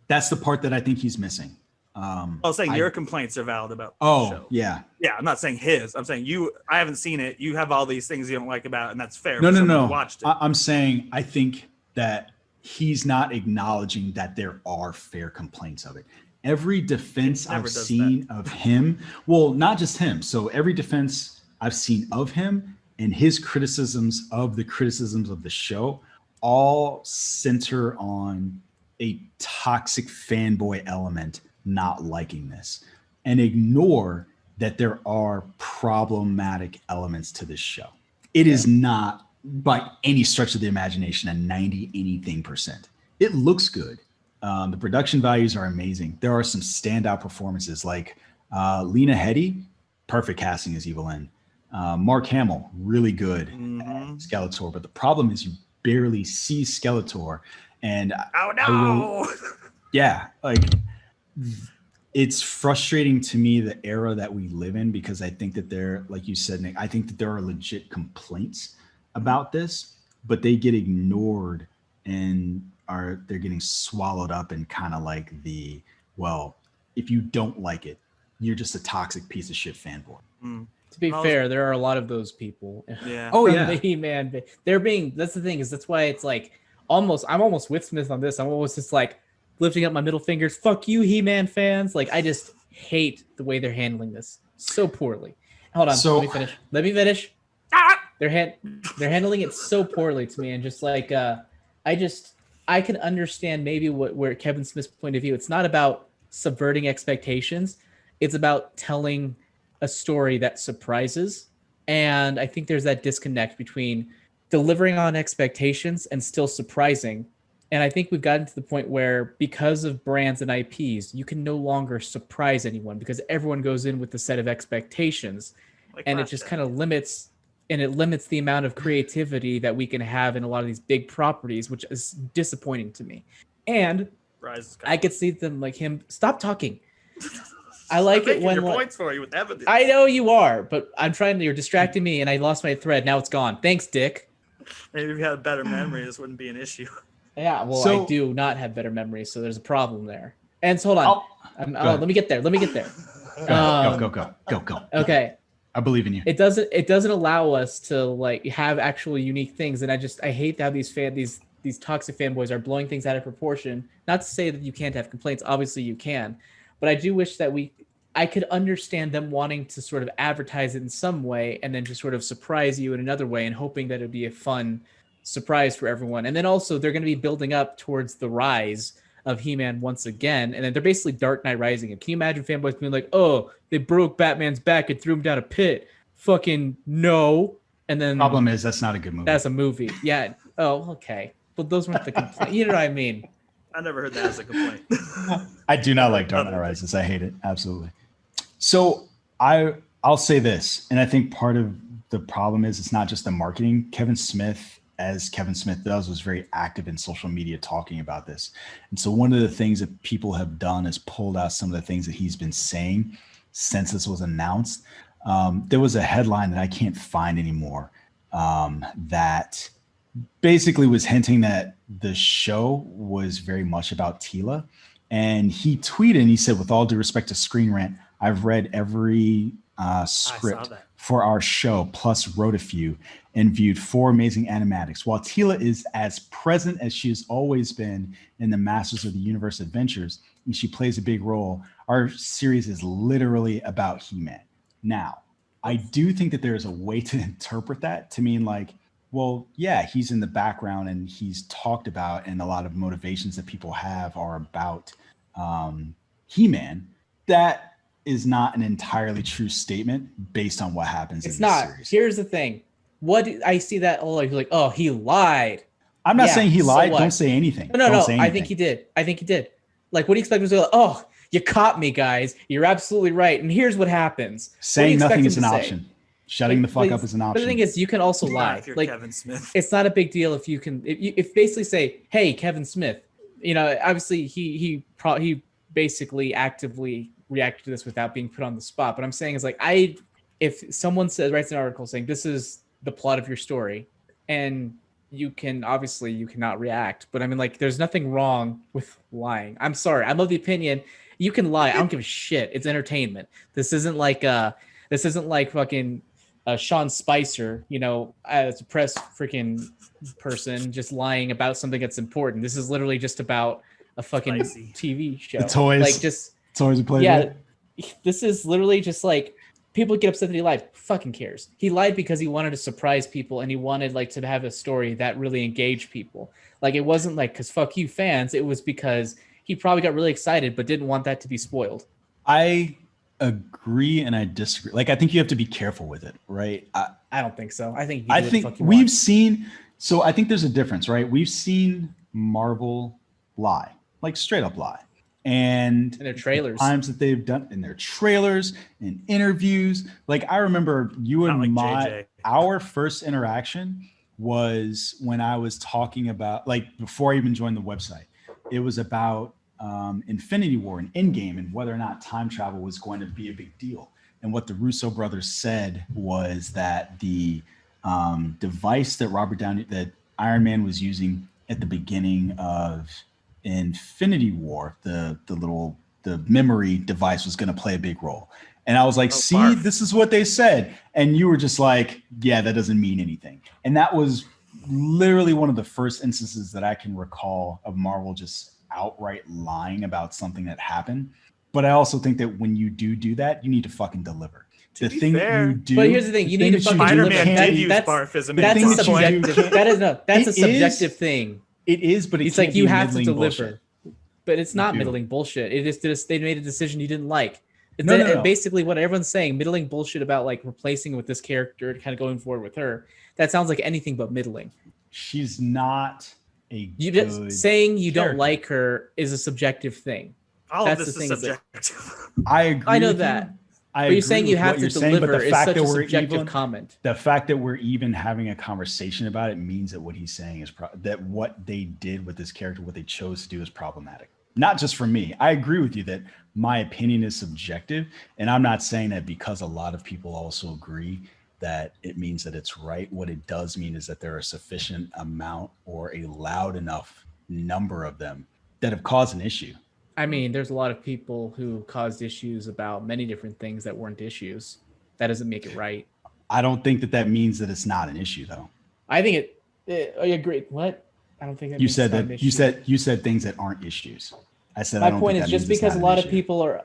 A: That's the part that I think he's missing.
B: I was saying your complaints are valid about the show.
A: Yeah.
B: I'm not saying his. I'm saying I haven't seen it. You have all these things you don't like about it, and that's fair.
A: No.
B: Watched it.
A: I'm saying I think that he's not acknowledging that there are fair complaints of it. Every defense I've seen of him, well, not just him. So every defense I've seen of him and his criticisms of the show all center on a toxic fanboy element not liking this, and ignore that there are problematic elements to this show. It is not by any stretch of the imagination a 90-anything%. It looks good. The production values are amazing. There are some standout performances like Lena Headey, perfect casting as Evelyn. Mark Hamill, really good at Skeletor. But the problem is you barely see Skeletor. And it's frustrating to me, the era that we live in, because I think that there, like you said, Nick, I think that there are legit complaints about this, but they get ignored and they're getting swallowed up in kind of like if you don't like it, you're just a toxic piece of shit fanboy.
C: To be fair, there are a lot of those people.
B: Yeah.
C: Oh yeah. The He-Man. That's the thing, is that's why it's like I'm almost with Smith on this. I'm almost just like lifting up my middle fingers. Fuck you, He-Man fans. Like I just hate the way they're handling this so poorly. Hold on. Let me finish. They're handling it so poorly to me, and just like I can understand maybe where Kevin Smith's point of view. It's not about subverting expectations. It's about telling a story that surprises. And I think there's that disconnect between delivering on expectations and still surprising. And I think we've gotten to the point where, because of brands and IPs, you can no longer surprise anyone because everyone goes in with a set of expectations, and it just kind of limits the amount of creativity that we can have in a lot of these big properties, which is disappointing to me. And I could see them like him. Stop talking. I like it when
B: points for you with evidence.
C: I know you are, but you're distracting me, and I lost my thread. Now it's gone. Thanks, Dick.
B: Maybe if you had a better memory, this wouldn't be an issue.
C: Yeah, well, I do not have better memories, so there's a problem there. And so, hold on. Let me get there.
A: Go.
C: Okay.
A: I believe in you.
C: It doesn't allow us to like have actual unique things, and I hate how these toxic fanboys are blowing things out of proportion. Not to say that you can't have complaints. Obviously, you can, but I do wish that I could understand them wanting to sort of advertise it in some way, and then just sort of surprise you in another way, and hoping that it'd be a fun surprise for everyone. And then also they're going to be building up towards the rise of He-Man once again, and then they're basically Dark Knight Rising. And can you imagine fanboys being like, "Oh, they broke Batman's back and threw him down a pit"? Fucking no. And then
A: problem is that's not a good movie.
C: That's a movie. Yeah. Oh, okay. But those weren't the complaints. You know what I mean?
B: I never heard that as a complaint.
A: I do not like Dark Knight Rises. I hate it. Absolutely. So I'll say this, and I think part of the problem is it's not just the marketing. Kevin Smith, as Kevin Smith does, was very active in social media talking about this. And so one of the things that people have done is pulled out some of the things that he's been saying since this was announced. There was a headline that I can't find anymore that basically was hinting that the show was very much about Tila, And he tweeted and he said, with all due respect to Screen Rant, I've read every script for our show, plus wrote a few, and viewed 4 amazing animatics. While Tila is as present as she has always been in the Masters of the Universe adventures, and she plays a big role, our series is literally about He-Man. Now, I do think that there is a way to interpret that to mean like, well, yeah, he's in the background and he's talked about, and a lot of motivations that people have are about He-Man. That is not an entirely true statement based on what happens in the series.
C: Here's the thing. What I see that all like, oh, he lied.
A: I'm not saying he lied. Don't say anything.
C: No. I think he did. Like, what do you expect him to go? Oh, you caught me, guys. You're absolutely right. And here's what happens.
A: Saying nothing is an option. Shutting the fuck up is an option.
C: But the thing is, you can also lie.
B: If you're
C: like
B: Kevin Smith.
C: It's not a big deal if you can. If basically say, hey, Kevin Smith. You know, obviously he basically actively reacted to this without being put on the spot. But I'm saying is like, if someone writes an article saying this is the plot of your story, and you cannot react. But I mean, like, there's nothing wrong with lying. I'm sorry. I'm of the opinion you can lie. I don't give a shit. It's entertainment. This isn't like fucking Sean Spicer, you know, as a press freaking person just lying about something that's important. This is literally just about a fucking TV show.
A: The toys.
C: Like, just
A: toys we play with.
C: This is literally just like, people get upset that he lied. Fucking cares. He lied because he wanted to surprise people, and he wanted like to have a story that really engaged people. Like, it wasn't like because fuck you fans. It was because he probably got really excited but didn't want that to be spoiled.
A: I agree and I disagree. Like, I think you have to be careful with it, right?
C: I don't think so. I think
A: we've seen. So I think there's a difference, right? We've seen Marvel lie, like straight up lie. And
C: in their trailers,
A: the times that they've done in their trailers and interviews. Like, I remember you and our first interaction was when I was talking about, like, before I even joined the website, it was about Infinity War and Endgame and whether or not time travel was going to be a big deal. And what the Russo brothers said was that the device that Iron Man was using at the beginning of Infinity War, the memory device was going to play a big role. And I was like, this is what they said. And you were just like, yeah, that doesn't mean anything. And that was literally one of the first instances that I can recall of Marvel just outright lying about something that happened. But I also think that when you do that, you need to fucking deliver. The thing that you do,
C: but here's the thing: you need to fucking deliver. That's a subjective thing.
A: It is, but
C: it's like you have to deliver. But it's not middling bullshit. It is just they made a decision you didn't like. No. Basically, what everyone's saying, middling bullshit about like replacing with this character, kind of going forward with her. That sounds like anything but middling.
A: She's not a.
C: Saying you don't like her is a subjective thing.
B: All of this is subjective.
A: I agree.
C: I know that. But you're saying you have to deliver is such a subjective comment.
A: The fact that we're even having a conversation about it means that what he's saying is that what they did with this character, what they chose to do, is problematic. Not just for me. I agree with you that my opinion is subjective, and I'm not saying that because a lot of people also agree that it means that it's right. What it does mean is that there are a sufficient amount or a loud enough number of them that have caused an issue.
C: I mean, there's a lot of people who caused issues about many different things that weren't issues. That doesn't make it right.
A: I don't think that means that it's not an issue, though.
C: I think I agree. What? I don't think
A: you said that. You said things that aren't issues. I said
C: my point is just because a lot of people are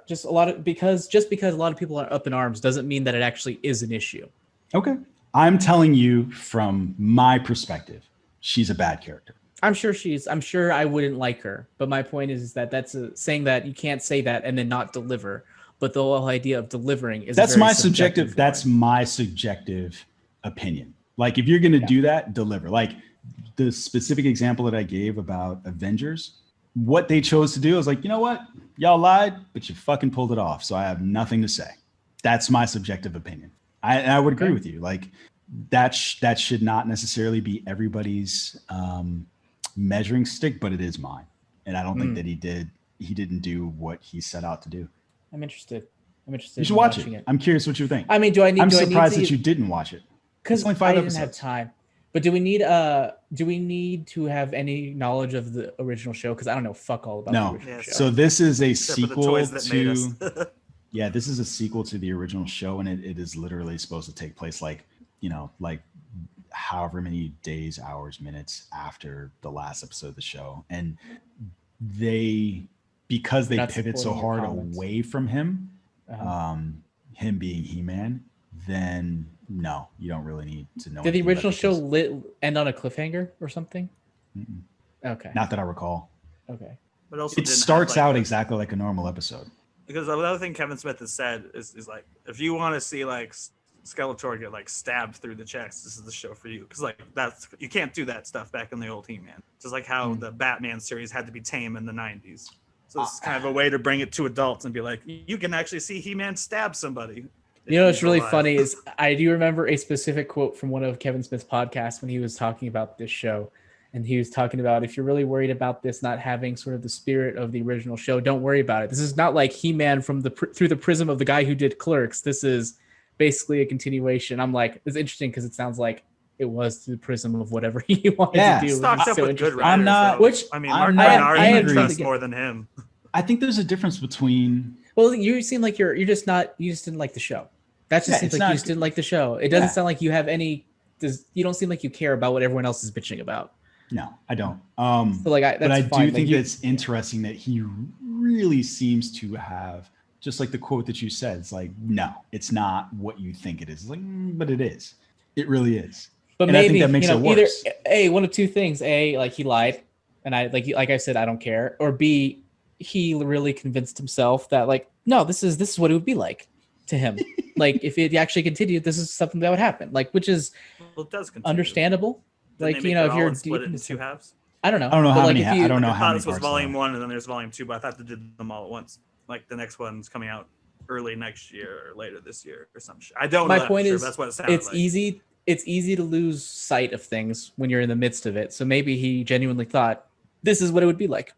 C: up in arms doesn't mean that it actually is an issue.
A: Okay, I'm telling you from my perspective, she's a bad character.
C: I'm sure I wouldn't like her, but my point is that that's saying that you can't say that and then not deliver. But the whole idea of delivering is
A: that's my subjective. That's my subjective opinion. Like, if you're going to do that, deliver. Like the specific example that I gave about Avengers, what they chose to do is like, you know what, y'all lied, but you fucking pulled it off. So I have nothing to say. That's my subjective opinion. I would agree with you. Like that should not necessarily be everybody's measuring stick, but it is mine. And I don't think that he didn't do what he set out to do.
C: I'm interested.
A: You should watch it. I'm curious what you think.
C: I mean,
A: I'm surprised that you didn't watch it.
C: Because I didn't have time. But do we need to have any knowledge of the original show? Because I don't know fuck all about the original show.
A: So this is a
B: Except for the
A: sequel
B: toys that made us.
A: to yeah, this is a sequel to the original show, and it is literally supposed to take place like however many days, hours, minutes after the last episode of the show. And because they pivot so hard away from him, him being He-Man, then no, you don't really need to know.
C: Did the original show end on a cliffhanger or something?
A: Mm-mm.
C: Okay.
A: Not that I recall.
C: Okay.
B: But also
A: it starts out exactly like a normal episode.
B: Because the other thing Kevin Smith has said is like, if you want to see like Skeletor get like stabbed through the chest, this is the show for you. Because like you can't do that stuff back in the old He-Man. Just like how the Batman series had to be tame in the 90s. So it's kind of a way to bring it to adults and be like, you can actually see He-Man stab somebody.
C: You know what's really funny is I do remember a specific quote from one of Kevin Smith's podcasts when he was talking about this show. And he was talking about, if you're really worried about this not having sort of the spirit of the original show, don't worry about it. This is not like He-Man through the prism of the guy who did Clerks. This is basically a continuation. I'm like, it's interesting because it sounds like it was through the prism of whatever he wanted to do.
B: Stocked up
C: so
B: with good writers.
A: I'm not.
B: Which I mean, Mark Bernard trust more than him.
A: I think there's a difference between.
C: Well, you seem like you just didn't like the show. That just seems like you just didn't like the show. It doesn't sound like you have any. You don't seem like you care about what everyone else is bitching about.
A: No, I don't.
C: So like,
A: but I do think it's interesting that he really seems to have, just like the quote that you said, it's like, no, it's not what you think it is. It's like, but it is. It really is.
C: But
A: and
C: maybe
A: I think that makes it worse.
C: Either one of two things: A, like he lied, and like I said, I don't care. Or B, he really convinced himself that like, no, this is what it would be like to him. Like if it actually continued, this is something that would happen. Like, which is
B: it does continue.
C: Understandable. Like, you know, if you're
B: split it into two halves.
C: I don't know.
A: I don't know how many.
B: I
A: don't know
B: how
A: many.
B: This was volume 1, and then there's volume 2, but I thought they did them all at once. Like the next one's coming out early next year or later this year or some shit. I don't know.
C: My point is,
B: that's what it sounds
C: it's
B: like.
C: easy. It's easy to lose sight of things when you're in the midst of it. So maybe he genuinely thought this is what it would be like.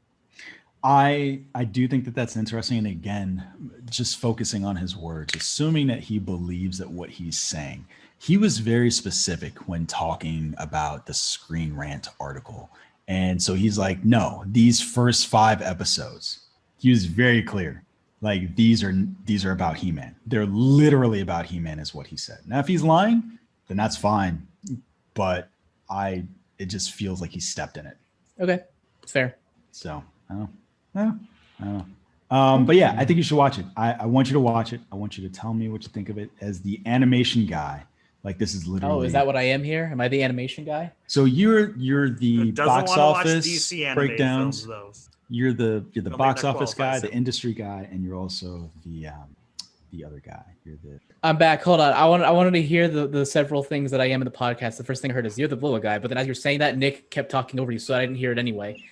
A: I do think that that's interesting. And again, just focusing on his words, assuming that he believes that what he's saying. He was very specific when talking about the Screen Rant article. And so he's like, no, these first 5 episodes, he was very clear. Like these are about He-Man. They're literally about He-Man is what he said. Now, if he's lying, then that's fine. But it just feels like he stepped in it.
C: Okay. It's fair.
A: So I don't know. But yeah, I think you should watch it. I want you to watch it. I want you to tell me what you think of it as the animation guy. Like this is literally.
C: Oh, is that what I am here? Am I the animation guy?
A: So you're the box office
B: DC
A: breakdowns.
B: Films,
A: you're the box office guy, the industry guy, and you're also the other guy.
C: I'm back. Hold on. I wanted to hear the several things that I am in the podcast. The first thing I heard is you're the Balboa guy, but then as you're saying that, Nick kept talking over you, so I didn't hear it anyway.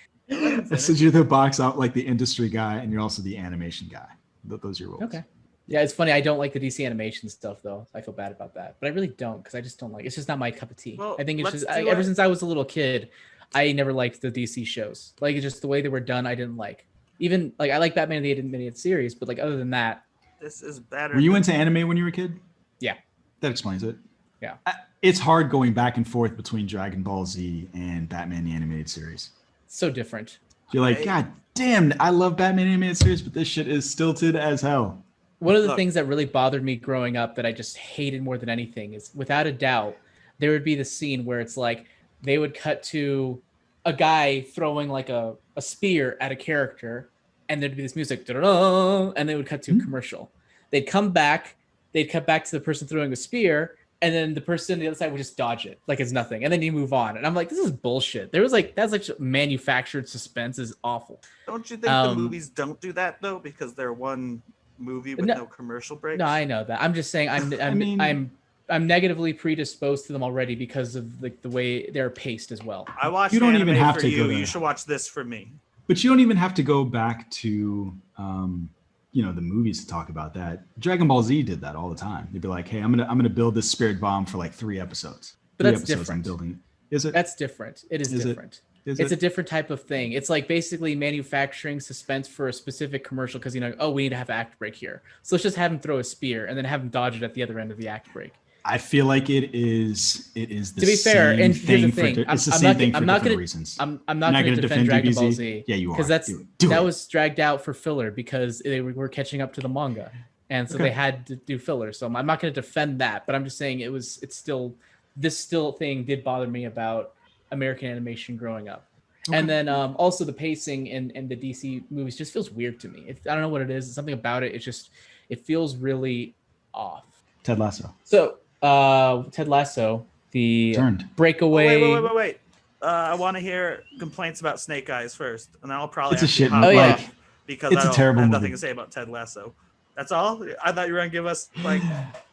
A: So you're the box out like the industry guy, and you're also the animation guy. Those are your roles.
C: Okay. Yeah, it's funny. I don't like the DC animation stuff though. I feel bad about that, but I really don't because I just don't like. It's just not my cup of tea.
B: Well,
C: I think it's just ever since I was a little kid, I never liked the DC shows. Like it's just the way they were done. I didn't like. Even like I like Batman the Animated Series, but like other than that,
B: this is better.
A: Were you into anime when you were a kid?
C: Yeah,
A: that explains it.
C: Yeah,
A: it's hard going back and forth between Dragon Ball Z and Batman the Animated Series.
C: So different.
A: You're like, God damn, I love Batman Animated Series, but this shit is stilted as hell.
C: One of the things that really bothered me growing up that I just hated more than anything is, without a doubt, there would be the scene where it's like they would cut to a guy throwing like a spear at a character, and there'd be this music, and they would cut to a commercial. They'd cut back to the person throwing the spear, and then the person on the other side would just dodge it like it's nothing, and then you move on. And I'm like, this is bullshit. That's like manufactured suspense is awful.
B: Don't you think the movies don't do that though, because they're one movie with no commercial breaks?
C: No, I know that. I'm just saying I'm negatively predisposed to them already because of the way they're paced as well.
B: I watched
A: you don't even have
B: for
A: to
B: you.
A: go
B: You should watch this for me.
A: But you don't even have to go back to the movies to talk about that. Dragon Ball Z did that all the time. They'd be like, hey, I'm gonna build this spirit bomb for like 3 episodes.
C: But that's different.
A: I'm building. Is it?
C: That's different. It is different. It's a different type of thing. It's like basically manufacturing suspense for a specific commercial because we need to have an act break here. So let's just have him throw a spear and then have him dodge it at the other end of the act break.
A: I feel like it is the
C: to be fair,
A: same
C: and
A: thing
C: here's the thing.
A: it's the same thing for different
C: gonna,
A: reasons.
C: I'm not going to defend Dragon Ball Z.
A: Yeah, you are.
C: Because that was dragged out for filler because they were catching up to the manga. And so they had to do filler. So I'm not going to defend that, but I'm just saying this thing did bother me about American animation growing up. Okay. And then also the pacing in the DC movies just feels weird to me. I don't know what it is. It's something about it. It feels really off.
A: Ted Lasso.
C: So Ted Lasso, the breakaway.
B: Wait. I want to hear complaints about Snake Eyes first, and then I'll probably
A: it's a shit
B: movie. Because
A: it's
B: I
A: a terrible
B: have
A: movie.
B: Nothing to say about Ted Lasso. That's all. I thought you were gonna give us like.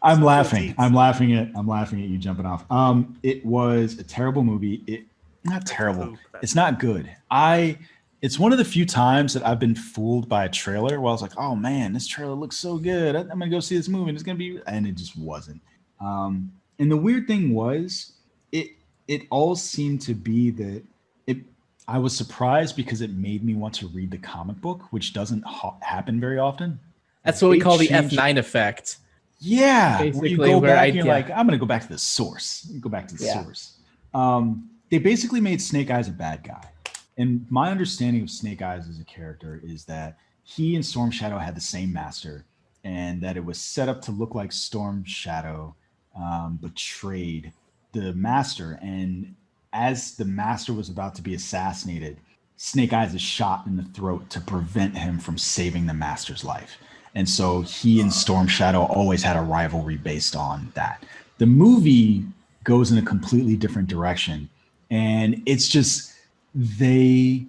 A: I'm laughing at you jumping off. It was a terrible movie. Not terrible. It's not good. It's one of the few times that I've been fooled by a trailer where I was like, oh man, this trailer looks so good. I'm gonna go see this movie and and it just wasn't. And the weird thing was it all seemed to be that I was surprised because it made me want to read the comic book, which doesn't happen very often.
C: That's what we call the F9 effect.
A: Yeah.
C: Basically,
A: you go back and you're like, I'm going to go back to the source. You go back to the source. They basically made Snake Eyes a bad guy. And my understanding of Snake Eyes as a character is that he and Storm Shadow had the same master, and that it was set up to look like Storm Shadow betrayed the master. And as the master was about to be assassinated, Snake Eyes is shot in the throat to prevent him from saving the master's life. And so he and Storm Shadow always had a rivalry based on that. The movie goes in a completely different direction. And it's just, they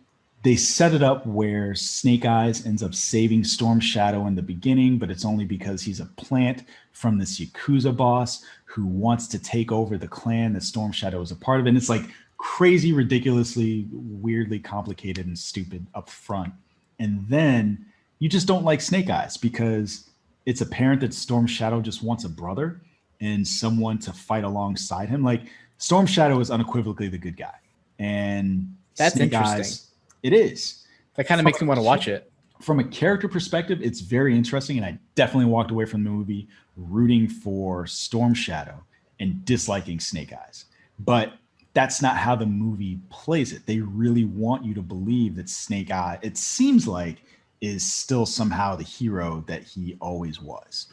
A: set it up where Snake Eyes ends up saving Storm Shadow in the beginning, but it's only because he's a plant from this Yakuza boss who wants to take over the clan that Storm Shadow is a part of. And it's like crazy, ridiculously, weirdly complicated and stupid up front. And then you just don't like Snake Eyes because it's apparent that Storm Shadow just wants a brother and someone to fight alongside him. Like Storm Shadow is unequivocally the good guy. And
C: that's
A: Snake
C: interesting.
A: Eyes, it is.
C: That kind of makes me want to watch it.
A: From a character perspective, it's very interesting. And I definitely walked away from the movie rooting for Storm Shadow and disliking Snake Eyes. But that's not how the movie plays it. They really want you to believe that Snake Eye, it seems like, is still somehow the hero that he always was.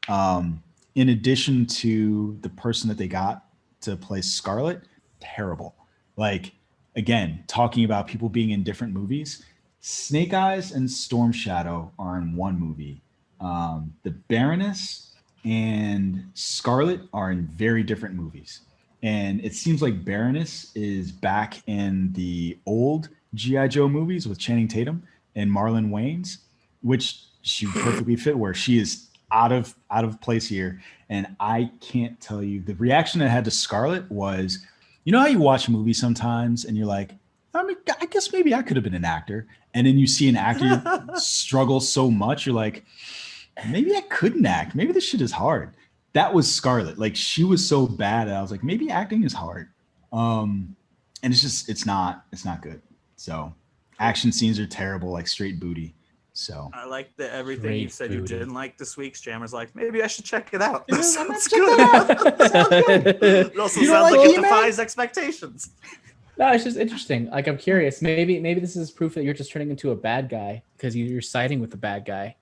A: In addition to the person that they got to play Scarlett, terrible. Like, again, talking about people being in different movies, Snake Eyes and Storm Shadow are in one movie. The Baroness and Scarlett are in very different movies. And it seems like Baroness is back in the old G.I. Joe movies with Channing Tatum and Marlon Wayans, which she perfectly fit where she is out of place here. And I can't tell you, the reaction I had to Scarlett was, you know how you watch movies sometimes and you're like, I mean, I guess maybe I could have been an actor. And then you see an actor struggle so much, you're like, maybe I couldn't act. Maybe this shit is hard. That was Scarlett. Like, she was so bad. I was like, maybe acting is hard. And it's not good. So action scenes are terrible, like straight booty. So
B: I like everything you said. You didn't like this week's. Jammer's like, maybe I should check it out.
A: Yeah,
B: Sounds good. It also sounds like it defies expectations.
C: No, it's just interesting. Like, I'm curious. Maybe this is proof that you're just turning into a bad guy because you're siding with the bad guy.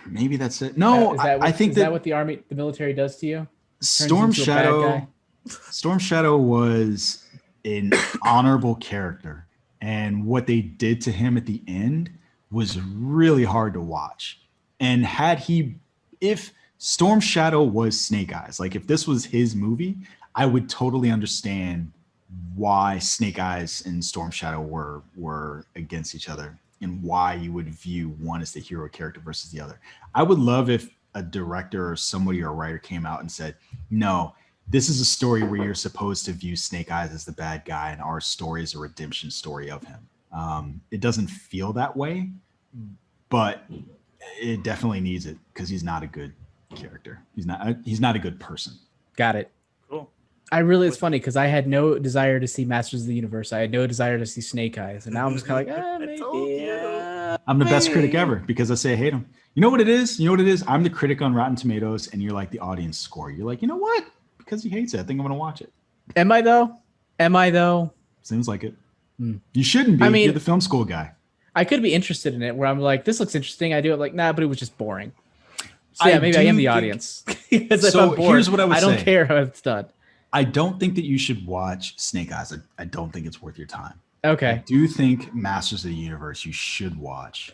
A: Maybe that's it. No, I think
C: is that what the military does to you?
A: Storm Shadow was an honorable character, and what they did to him at the end was really hard to watch. And if Storm Shadow was Snake Eyes, like if this was his movie, I would totally understand why Snake Eyes and Storm Shadow were against each other and why you would view one as the hero character versus the other. I would love if a director or somebody or a writer came out and said, no, this is a story where you're supposed to view Snake Eyes as the bad guy and our story is a redemption story of him. It doesn't feel that way, but it definitely needs it because he's not a good character. He's not a good person.
C: Got it.
B: Cool.
C: It's funny because I had no desire to see Masters of the Universe. I had no desire to see Snake Eyes, and now I'm just kind of like, maybe.
A: I'm the best critic ever because I say I hate him. You know what it is? I'm the critic on Rotten Tomatoes, and you're like the audience score. You're like, you know what? Because he hates it, I think I'm gonna watch it.
C: Am I though?
A: Seems like it. You shouldn't be. I mean, you're the film school guy.
C: I could be interested in it where I'm like, this looks interesting. I do it like, nah, but it was just boring. So yeah, maybe I am the audience. Because if I'm bored, here's what I don't care how it's done.
A: I don't think that you should watch Snake Eyes. I don't think it's worth your time.
C: Okay.
A: I do think Masters of the Universe you should watch,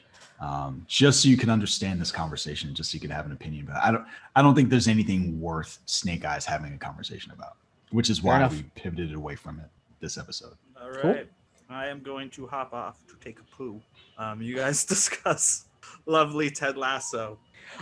A: just so you can understand this conversation, just so you can have an opinion about it. I don't think there's anything worth Snake Eyes having a conversation about, which is why we pivoted away from it this episode.
B: All right. Cool. I am going to hop off to take a poo. You guys discuss lovely Ted Lasso.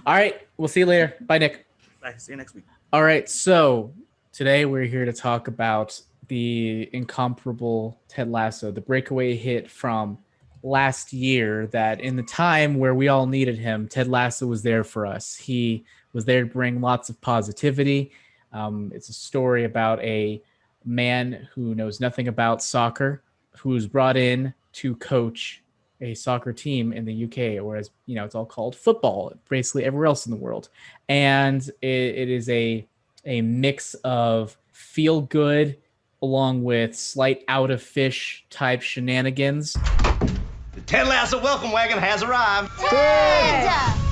C: All right. We'll see you later. Bye, Nick.
B: Bye. See you next week.
C: All right. So today we're here to talk about the incomparable Ted Lasso, the breakaway hit from last year that in the time where we all needed him, Ted Lasso was there for us. He was there to bring lots of positivity. It's a story about a man who knows nothing about soccer, who's brought in to coach a soccer team in the UK, or as you know, it's all called football, basically everywhere else in the world. And it is a mix of feel good along with slight out of fish type shenanigans.
D: The Ted Lasso welcome wagon has arrived.
E: Ted!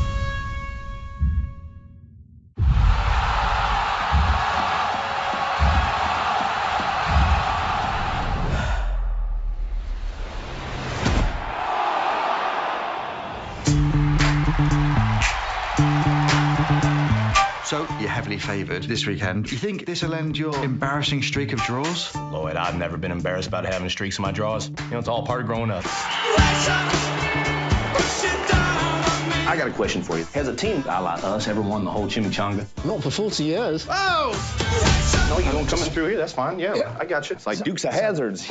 D: So, you're heavily favoured this weekend. You think this will end your embarrassing streak of draws?
F: Lloyd, I've never been embarrassed about having streaks in my draws. You know, it's all part of growing up.
G: I got a question for you. Has a team a la us ever won the whole chimichanga?
H: Not for 40 years.
G: Oh! No, you don't coming through here. That's fine. Yeah, I got you. It's like Dukes of Hazzards.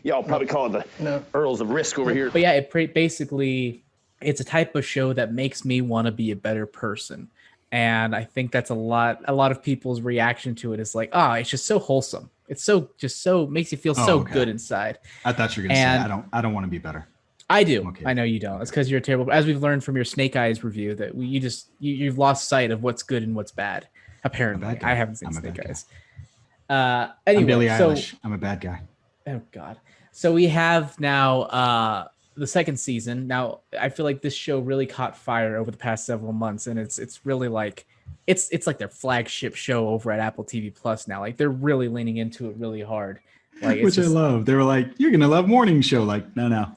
G: Y'all probably call it the Earls of Risk over here.
C: But yeah, basically, it's a type of show that makes me want to be a better person. And I think that's a lot of people's reaction to it is like, it's just so wholesome. It's so makes you feel good inside.
A: I thought you were going to say, I don't want to be better.
C: I do. Okay. I know you don't. It's because you're terrible. As we've learned from your Snake Eyes review, that you've lost sight of what's good and what's bad. Apparently, I haven't seen Snake Eyes. Anyway,
A: I'm Billie Eilish. I'm a bad guy.
C: Oh God. So we have now the second season. Now I feel like this show really caught fire over the past several months, and it's really like it's like their flagship show over at Apple TV Plus now. Like they're really leaning into it really hard. Like
A: which I love. They were like, "You're gonna love morning show." Like, no.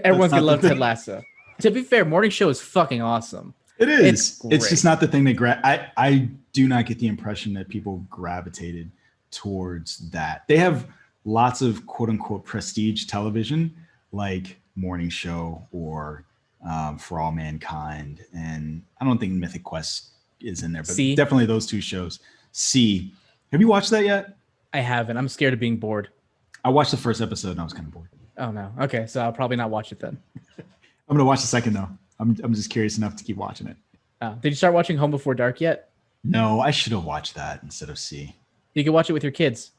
C: Everyone's gonna love Ted Lasso. To be fair, morning show is fucking awesome.
A: It is. It's just not the thing that I do not get the impression that people gravitated towards that. They have lots of quote unquote prestige television, like Morning Show or For All Mankind, and I don't think Mythic Quest is in there, but definitely those two shows. Have you watched that yet?
C: I haven't. I'm scared of being bored.
A: I watched the first episode and I was kind of bored.
C: Oh no. Okay, so I'll probably not watch it then.
A: I'm gonna watch the second though. I'm just curious enough to keep watching it.
C: Did you start watching Home Before Dark yet?
A: No, I should have watched that instead of C.
C: You can watch it with your kids.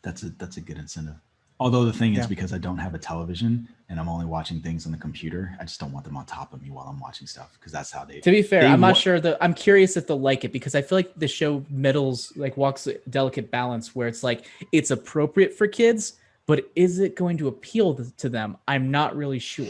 A: That's a good incentive. Although the thing is, because I don't have a television and I'm only watching things on the computer, I just don't want them on top of me while I'm watching stuff because that's how they.
C: To be fair, I'm not sure I'm curious if they'll like it because I feel like the show walks a delicate balance where it's like it's appropriate for kids, but is it going to appeal to them? I'm not really sure.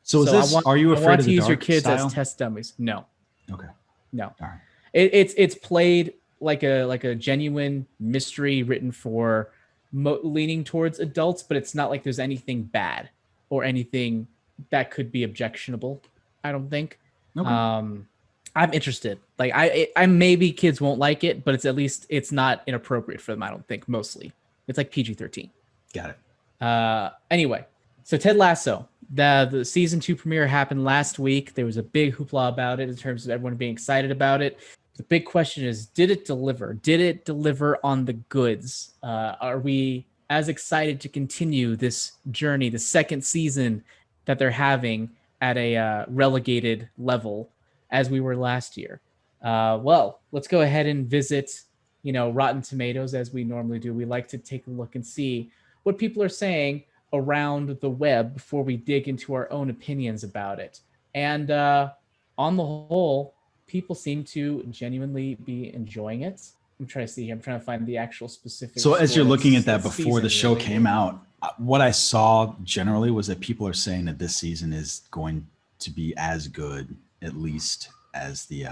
A: So are you afraid of the
C: use
A: dark
C: your kids
A: style?
C: as test dummies? No.
A: Okay.
C: No.
A: All right.
C: It's played like a genuine mystery written for leaning towards adults, but it's not like there's anything bad or anything that could be objectionable. I don't think. Okay. I'm interested. Like I maybe kids won't like it, but it's not inappropriate for them. I don't think mostly it's like PG-13.
A: Got it.
C: Anyway, so Ted Lasso, the season 2 premiere happened last week. There was a big hoopla about it in terms of everyone being excited about it. The big question is, did it deliver? Did it deliver on the goods? Are we as excited to continue this journey, the second season that they're having at a relegated level as we were last year? Well, let's go ahead and visit Rotten Tomatoes, as we normally do. We like to take a look and see what people are saying around the web before we dig into our own opinions about it. And on the whole, people seem to genuinely be enjoying it. I'm trying to see here. I'm trying to find the actual specific.
A: So as you're looking at that before
C: season,
A: the show came out, what I saw generally was that people are saying that this season is going to be as good, at least, as the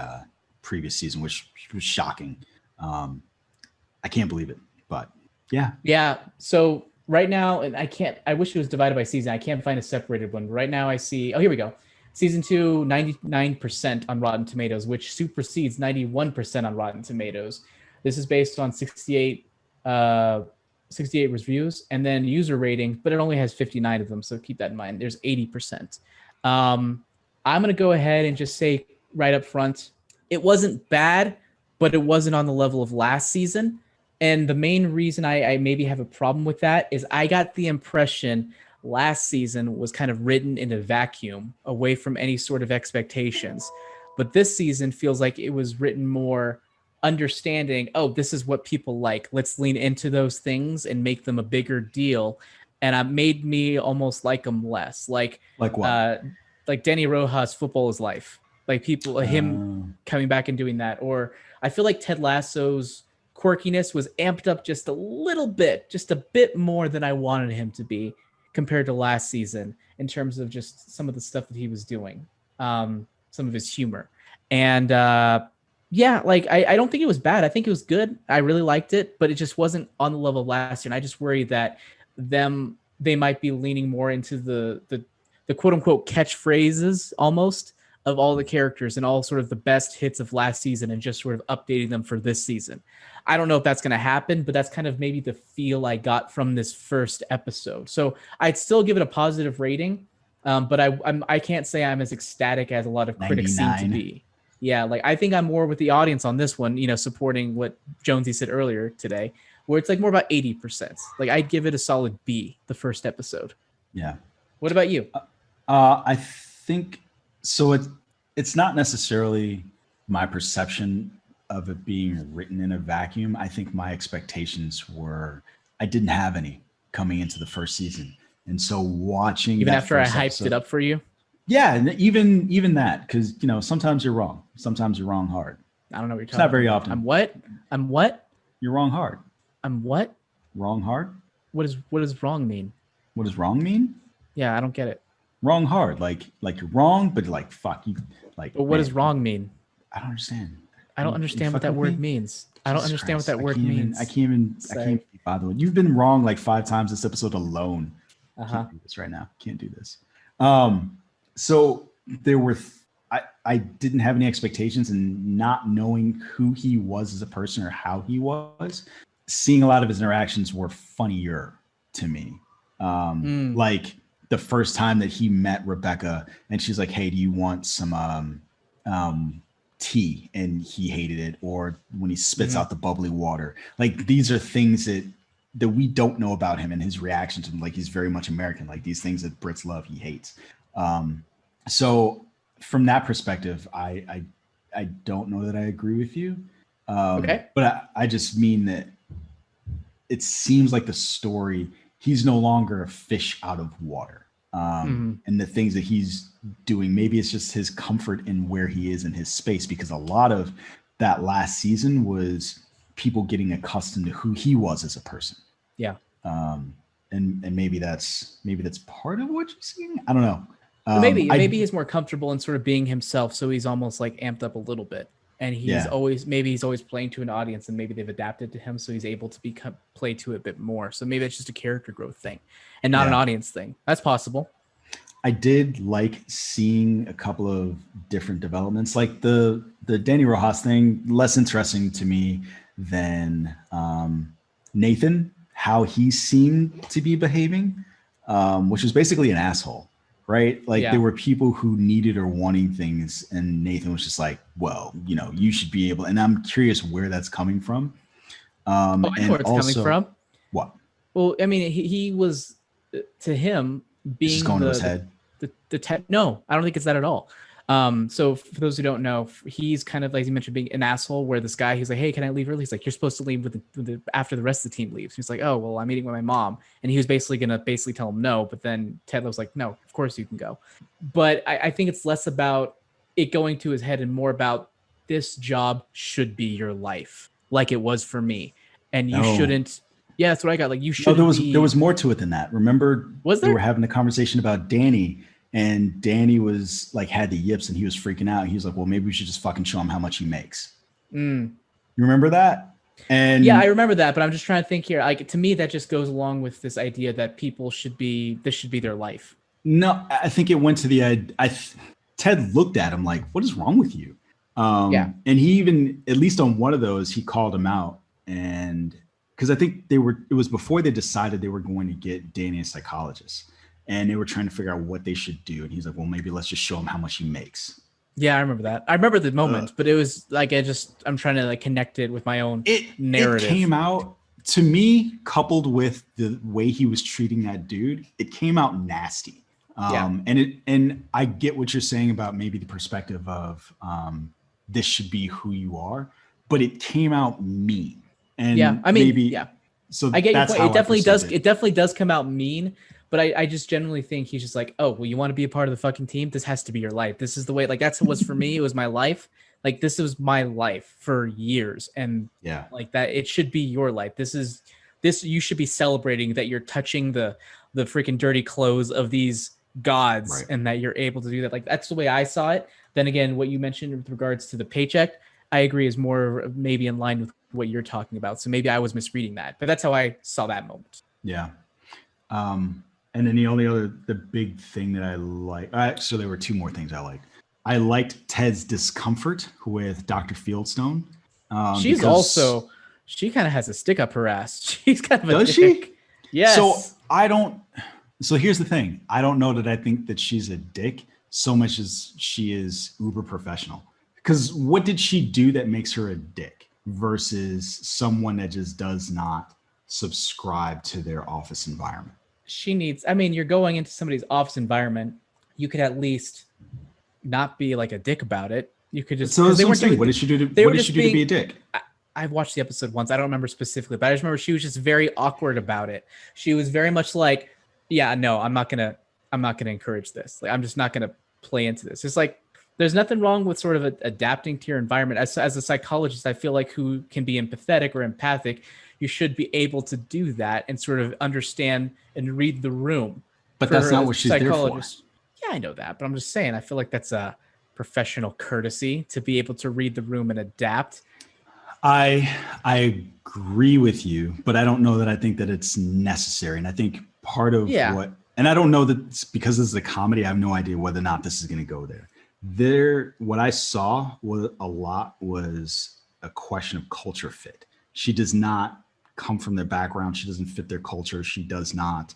A: previous season, which was shocking. I can't believe it, but yeah.
C: Yeah. So right now, and I wish it was divided by season. I can't find a separated one. Right now I see, here we go. Season 2, 99% on Rotten Tomatoes, which supersedes 91% on Rotten Tomatoes. This is based on 68 reviews and then user ratings, but it only has 59 of them. So keep that in mind. There's 80%. I'm going to go ahead and just say right up front, it wasn't bad, but it wasn't on the level of last season. And the main reason I maybe have a problem with that is I got the impression last season was kind of written in a vacuum away from any sort of expectations. But this season feels like it was written more understanding, this is what people like. Let's lean into those things and make them a bigger deal. And it made me almost like them less. Like what? Like Danny Rojas, Football is Life. Like people, him coming back and doing that. Or I feel like Ted Lasso's quirkiness was amped up just a little bit, just a bit more than I wanted him to be compared to last season in terms of just some of the stuff that he was doing, some of his humor. And I don't think it was bad. I think it was good. I really liked it, but it just wasn't on the level of last year. And I just worry that they might be leaning more into the quote unquote catchphrases almost of all the characters and all sort of the best hits of last season and just sort of updating them for this season. I don't know if that's going to happen, but that's kind of maybe the feel I got from this first episode. So I'd still give it a positive rating, but I can't say I'm as ecstatic as a lot of critics
A: 99.
C: seem to be. Yeah, like I think I'm more with the audience on this one, supporting what Jonesy said earlier today, where it's like more about 80%. Like I'd give it a solid B, the first episode.
A: Yeah.
C: What about you?
A: I think so. It's not necessarily my perception of it being written in a vacuum. I think my expectations I didn't have any coming into the first season. And so watching
C: even after I hyped it up for you.
A: Yeah. And even that, because, sometimes you're wrong. Sometimes you're wrong hard.
C: I don't know what you're talking about.
A: It's not very often.
C: I'm what?
A: You're wrong hard.
C: I'm what?
A: Wrong hard?
C: What does wrong mean?
A: What does wrong mean?
C: Yeah, I don't get it.
A: Wrong hard. Like you're wrong, but like, fuck you. Like,
C: but what does wrong mean?
A: I don't understand.
C: I don't understand what that word means. I don't understand what that word means.
A: I can't even be bothered with. You've been wrong like 5 times this episode alone. Can't do this right now. Can't do this. So there were, I didn't have any expectations, and not knowing who he was as a person or how he was, seeing a lot of his interactions were funnier to me. Like the first time that he met Rebecca and she's like, hey, do you want some tea? And he hated it. Or when he spits out the bubbly water. Like these are things that we don't know about him and his reaction to them. Like he's very much American. Like these things that Brits love, he hates. So from that perspective, I don't know that I agree with you.
C: Okay.
A: But I just mean that it seems like the story, he's no longer a fish out of water. And the things that he's doing, maybe it's just his comfort in where he is in his space, because a lot of that last season was people getting accustomed to who he was as a person.
C: Yeah.
A: And maybe that's part of what you're seeing. I don't know.
C: Maybe he's more comfortable in sort of being himself, so he's almost like amped up a little bit, and he's always playing to an audience, and maybe they've adapted to him, so he's able to play to it a bit more. So maybe it's just a character growth thing, and not an audience thing. That's possible.
A: I did like seeing a couple of different developments, like the Danny Rojas thing, less interesting to me than Nathan, how he seemed to be behaving, which was basically an asshole. Right? Like there were people who needed or wanting things, and Nathan was just like, well, you should be able, and I'm curious where that's coming from.
C: I know where it's coming from.
A: What?
C: Well, I mean, he was, to him, being
A: just going to his head.
C: No, I don't think it's that at all. So for those who don't know, he's kind of like you mentioned, being an asshole. Where this guy, he's like, "Hey, can I leave early?" He's like, "You're supposed to leave after the rest of the team leaves." He's like, "Oh, well, I'm meeting with my mom," and he was basically gonna tell him no. But then Ted was like, "No, of course you can go." But I think it's less about it going to his head and more about this job should be your life, like it was for me, and you shouldn't. Yeah, that's what I got. Like you should.
A: No, there was more to it than that. Remember,
C: was there?
A: We were having a conversation about Danny. And Danny was like, had the yips and he was freaking out. He was like, well, maybe we should just fucking show him how much he makes. You remember that? And
C: yeah, I remember that, but I'm just trying to think here. Like, to me, that just goes along with this idea that people this should be their life.
A: No, I think it went to the, Ted looked at him like, what is wrong with you? And he even, at least on one of those, he called him out. And because I think it was before they decided they were going to get Danny a psychologist. And they were trying to figure out what they should do. And he's like, well, maybe let's just show him how much he makes.
C: Yeah, I remember that. I remember the moment, but it was like, I'm trying to like connect it with my own narrative.
A: It came out, to me, coupled with the way he was treating that dude, it came out nasty. And I get what you're saying about maybe the perspective of this should be who you are, but it came out mean. And so
C: I get your point. It definitely does come out mean. But I just generally think he's just like, oh, well, you want to be a part of the fucking team? This has to be your life. This is the way, like, that's what was for me. It was my life. Like, this was my life for years. And like that, it should be your life. You should be celebrating that you're touching the freaking dirty clothes of these gods and that you're able to do that. Like, that's the way I saw it. Then again, what you mentioned with regards to the paycheck, I agree is more maybe in line with what you're talking about. So maybe I was misreading that, but that's how I saw that moment.
A: Yeah. And then the big thing that I like, so there were two more things I liked. I liked Ted's discomfort with Dr. Fieldstone.
C: She kind of has a stick up her ass. She's kind of a
A: dick. She?
C: Yes.
A: So here's the thing. I don't know that I think that she's a dick so much as she is uber professional. Because what did she do that makes her a dick versus someone that just does not subscribe to their office environment?
C: You're going into somebody's office environment. You could at least not be like a dick about it. You could just.
A: So what did she do to be a dick?
C: I watched the episode once. I don't remember specifically, but I just remember she was just very awkward about it. She was very much like, yeah, no, I'm not gonna encourage this. Like, I'm just not gonna play into this. It's like, there's nothing wrong with sort of adapting to your environment. As a psychologist, I feel like who can be empathetic or empathic, you should be able to do that and sort of understand and read the room.
A: But that's not what she's there for.
C: Yeah, I know that, but I'm just saying, I feel like that's a professional courtesy to be able to read the room and adapt.
A: I agree with you, but I don't know that I think that it's necessary. And I think part of and I don't know that it's because this is a comedy, I have no idea whether or not this is going to go there. What I saw was a question of culture fit. She does not come from their background. She doesn't fit their culture. She does not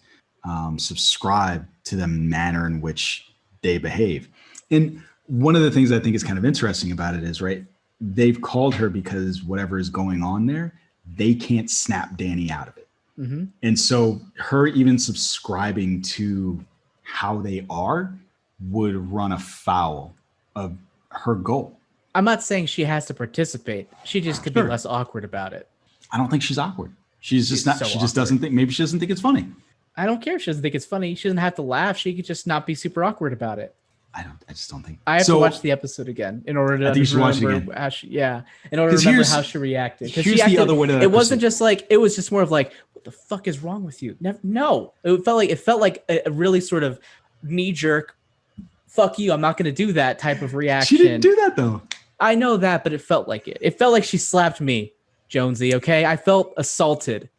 A: subscribe to the manner in which they behave. And one of the things I think is kind of interesting about it is, they've called her because whatever is going on there, they can't snap Danny out of it. Mm-hmm. And so her even subscribing to how they are would run afoul of her goal.
C: I'm not saying she has to participate. She just could be less awkward about it.
A: I don't think she's awkward. She's just not. So she just doesn't think. Maybe she doesn't think it's funny.
C: I don't care if she doesn't think it's funny. She doesn't have to laugh. She could just not be super awkward about it.
A: I just don't think.
C: I have to watch the episode again in order to remember how she. Yeah, in order to remember how she reacted.
A: Here's the other way to.
C: It wasn't just like. It was just more of like, what the fuck is wrong with you? No, it felt like a really sort of knee jerk. Fuck you! I'm not going to do that type of reaction.
A: She didn't do that though.
C: I know that, but it felt like it. It felt like she slapped me, Jonesy. Okay, I felt assaulted.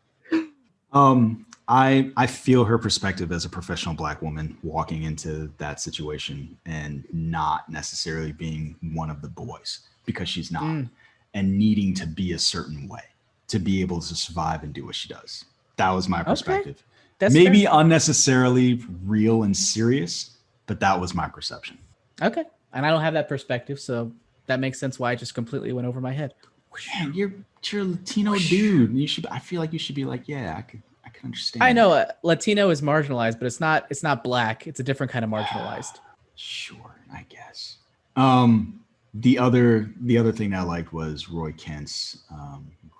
A: I feel her perspective as a professional Black woman walking into that situation and not necessarily being one of the boys because she's not, and needing to be a certain way to be able to survive and do what she does. That was my perspective. Okay. That's maybe fair. Unnecessarily real and serious, but that was my perception.
C: Okay, and I don't have that perspective, so that makes sense why it just completely went over my head.
A: Man, you're a Latino dude. I feel like you should be like, yeah, I can understand.
C: I know Latino is marginalized, but it's not Black. It's a different kind of marginalized.
A: Sure, I guess. The other thing I liked was Roy Kent's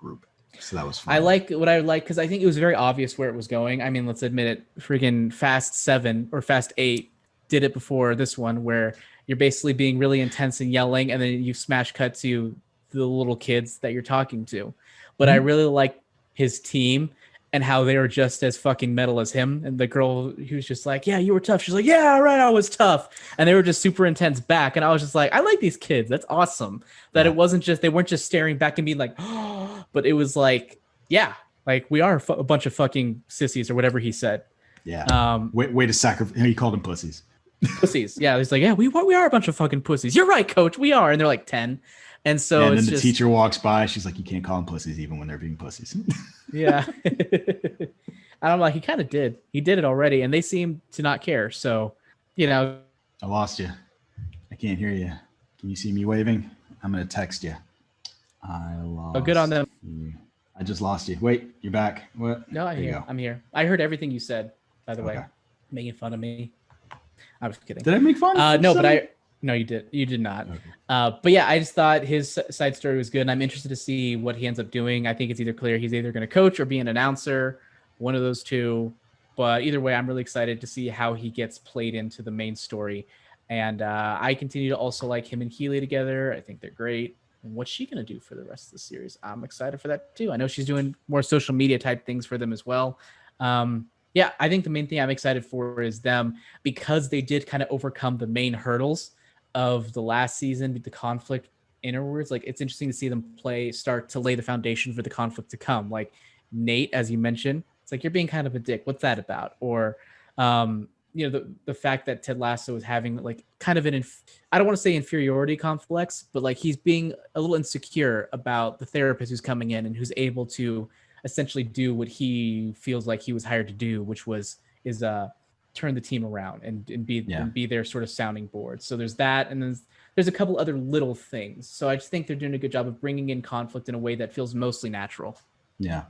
A: group. So that was fun.
C: I like because I think it was very obvious where it was going. I mean, let's admit it. Freaking Fast 7 or Fast 8 did it before this one, where you're basically being really intense and yelling, and then you smash cut to the little kids that you're talking to. But I really like his team and how they were just as fucking metal as him. And the girl who was just like, yeah, you were tough. She's like, yeah, right, I was tough. And they were just super intense back. And I was just like, I like these kids. That's awesome. That it wasn't just, they weren't just staring back and being like, oh, but it was like, yeah, like we are a bunch of fucking sissies or whatever he said.
A: Yeah. Way to sacrifice. He called them pussies.
C: Pussies. Yeah. He's like, yeah, we are a bunch of fucking pussies. You're right, coach. We are. And they're like 10. And so
A: and then the teacher walks by. She's like, you can't call them pussies even when they're being pussies.
C: Yeah. And I'm like, he kind of did. He did it already. And they seem to not care. So, you know.
A: I lost you. I can't hear you. Can you see me waving? I'm going to text you. I lost
C: good on them.
A: you. I just lost you. Wait, you're back. What?
C: No, I'm here. I heard everything you said, by the way. Making fun of me. I was kidding.
A: Did I make fun?
C: No, you did. You did not. Okay. But yeah, I just thought his side story was good, and I'm interested to see what he ends up doing. I think it's either clear he's either going to coach or be an announcer, one of those two. But either way, I'm really excited to see how he gets played into the main story. And I continue to also like him and Keeley together. I think they're great. And what's she going to do for the rest of the series? I'm excited for that too. I know she's doing more social media type things for them as well. Yeah, I think the main thing I'm excited for is them, because they did kind of overcome the main hurdles of the last season with the conflict inwards. Like, it's interesting to see them start to lay the foundation for the conflict to come. Like Nate, as you mentioned, it's like, you're being kind of a dick. What's that about? Or, you know, the fact that Ted Lasso is having like kind of I don't want to say inferiority complex, but like he's being a little insecure about the therapist who's coming in and who's able to essentially do what he feels like he was hired to do, which is turn the team around and be their sort of sounding board. So there's that. And then there's a couple other little things. So I just think they're doing a good job of bringing in conflict in a way that feels mostly natural.
A: Yeah.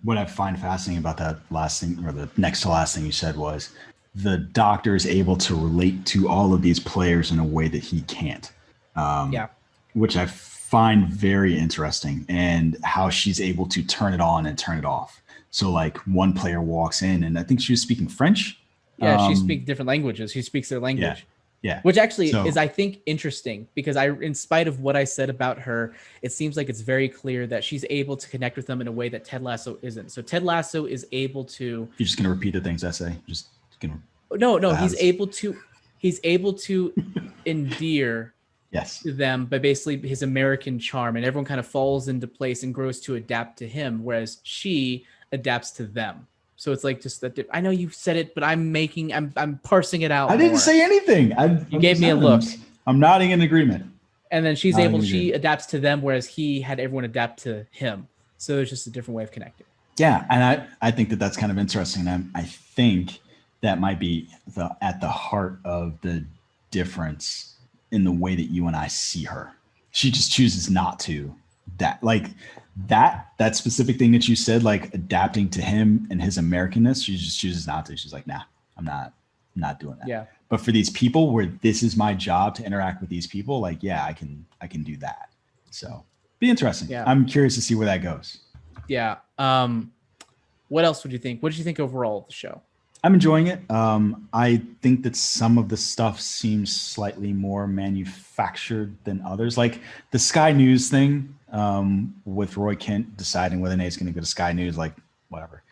A: What I find fascinating about that last thing, or the next to last thing you said, was the doctor is able to relate to all of these players in a way that he can't. Which I find very interesting, and how she's able to turn it on and turn it off. So like one player walks in, and I think she was speaking French.
C: Yeah, she speaks different languages. She speaks their language.
A: Yeah.
C: Which actually is, I think, interesting, because in spite of what I said about her, it seems like it's very clear that she's able to connect with them in a way that Ted Lasso isn't. So Ted Lasso is able to.
A: You're just gonna repeat the things I say. Just gonna.
C: No. He's able to endear.
A: Yes.
C: To them by basically his American charm, and everyone kind of falls into place and grows to adapt to him, whereas she adapts to them. So it's like just that. I know you said it, but I'm parsing it out.
A: I didn't say anything.
C: You gave me a look.
A: I'm nodding in agreement.
C: And then she adapts to them, whereas he had everyone adapt to him. So there's just a different way of connecting.
A: Yeah, and I think that's kind of interesting. I think that might be at the heart of the difference in the way that you and I see her. She just chooses not to. That specific thing that you said, like adapting to him and his Americanness, she just chooses not to. She's like, nah, I'm not doing that.
C: Yeah.
A: But for these people where this is my job to interact with these people, like, yeah, I can do that. So be interesting.
C: Yeah.
A: I'm curious to see where that goes.
C: Yeah. What else would you think? What did you think overall of the show?
A: I'm enjoying it. I think that some of the stuff seems slightly more manufactured than others. Like the Sky News thing, with Roy Kent deciding whether Nate's going to go to Sky News, like whatever.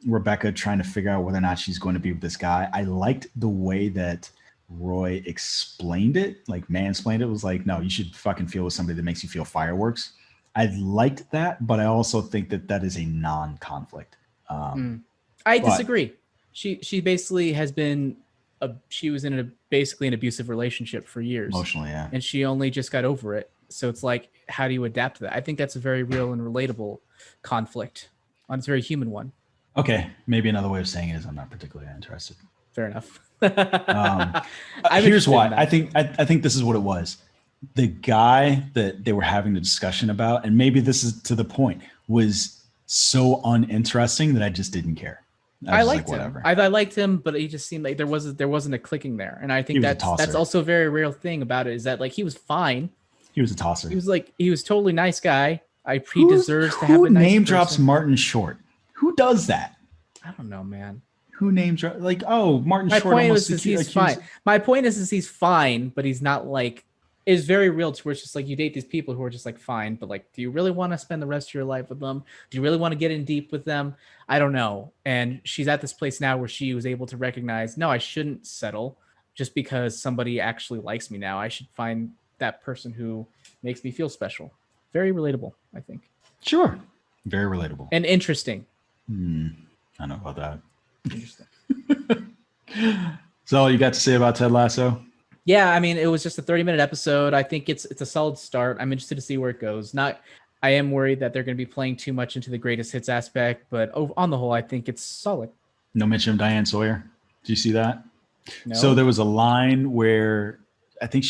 A: Rebecca trying to figure out whether or not she's going to be with this guy. I liked the way that Roy explained it, like mansplained it. It was like, no, you should fucking feel with somebody that makes you feel fireworks. I liked that, but I also think that is a non-conflict.
C: I disagree. She basically has been she was in basically an abusive relationship for years.
A: Emotionally, yeah.
C: And she only just got over it. So it's like, how do you adapt to that? I think that's a very real and relatable conflict. It's a very human one.
A: Okay. Maybe another way of saying it is I'm not particularly interested.
C: Fair enough.
A: Here's why. I think this is what it was. The guy that they were having the discussion about, and maybe this is to the point, was so uninteresting that I just didn't care.
C: I liked him. I liked him, but he just seemed like there wasn't a clicking there, and I think that's also a very real thing about it is that like he was fine.
A: He was a tosser.
C: He was totally nice guy. He deserves to have a nice
A: name
C: person.
A: Drops Martin Short? Who does that?
C: I don't know, man.
A: Who name drop like Martin Short?
C: My point is he's fine. My point is he's fine, but he's not like. It's very real to where it's just like you date these people who are just like fine, but like, do you really want to spend the rest of your life with them? Do you really want to get in deep with them? I don't know. And she's at this place now where she was able to recognize, no, I shouldn't settle just because somebody actually likes me now. I should find that person who makes me feel special. Very relatable, I think.
A: Sure. Very relatable.
C: And interesting.
A: I don't know about that.
C: Interesting.
A: So all you got to say about Ted Lasso?
C: Yeah, I mean, it was just a 30-minute episode. I think it's a solid start. I'm interested to see where it goes. I am worried that they're going to be playing too much into the greatest hits aspect, but on the whole, I think it's solid.
A: No mention of Diane Sawyer. Did you see that?
C: No.
A: So there was a line where I think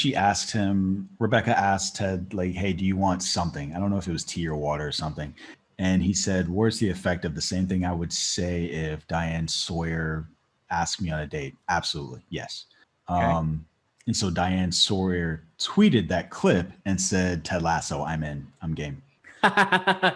A: Rebecca asked Ted, like, hey, do you want something? I don't know if it was tea or water or something. And he said, where's the effect of the same thing I would say if Diane Sawyer asked me on a date? Absolutely. Yes. Okay. And so Diane Sawyer tweeted that clip and said, Ted Lasso, I'm in. I'm game.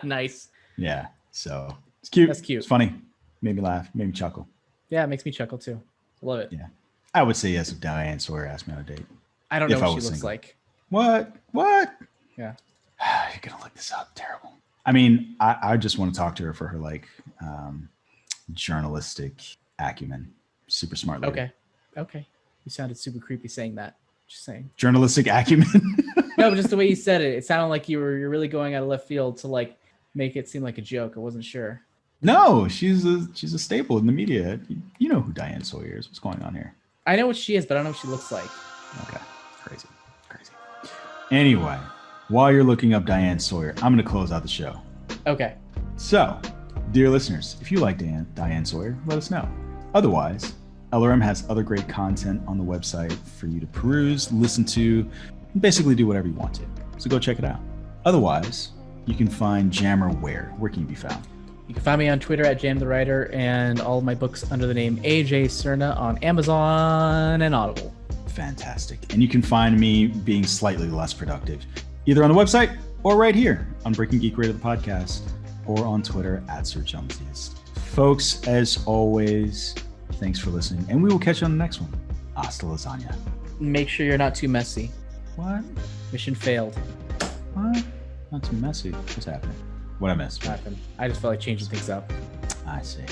C: Nice.
A: Yeah. So it's cute.
C: That's cute.
A: It's funny. Made me laugh. Made me chuckle.
C: Yeah, it makes me chuckle too. Love it.
A: Yeah. I would say yes if Diane Sawyer asked me on a date.
C: I don't know what she looks like.
A: What?
C: Yeah.
A: You're going to look this up. Terrible. I mean, I just want to talk to her for her like journalistic acumen. Super smart lady.
C: Okay. You sounded super creepy saying that. Just saying. Journalistic
A: acumen.
C: No, but just the way you said it sounded like you're really going out of left field to like make it seem like a joke. I wasn't sure.
A: No, she's a staple in the media. You know who Diane Sawyer is. What's going on here?
C: I know what she is, but I don't know what she looks like.
A: Okay. Crazy. Anyway, while you're looking up Diane Sawyer, I'm going to close out the show.
C: Okay.
A: So, dear listeners, if you like Diane Sawyer, let us know. Otherwise, LRM has other great content on the website for you to peruse, listen to, and basically do whatever you want to. So go check it out. Otherwise, you can find Jammer where? Where can you be found?
C: You can find me on Twitter at Jam the Writer and all of my books under the name AJ Cerna on Amazon and Audible.
A: Fantastic. And you can find me being slightly less productive, either on the website or right here on Breaking Geek Radio, the podcast, or on Twitter at Sir Jonesy. Folks, as always, thanks for listening, and we will catch you on the next one. Hasta lasagna.
C: Make sure you're not too messy.
A: What?
C: Mission failed.
A: What? Not too messy. What's happening? What I missed?
C: What happened? I just felt like changing things up.
A: I see.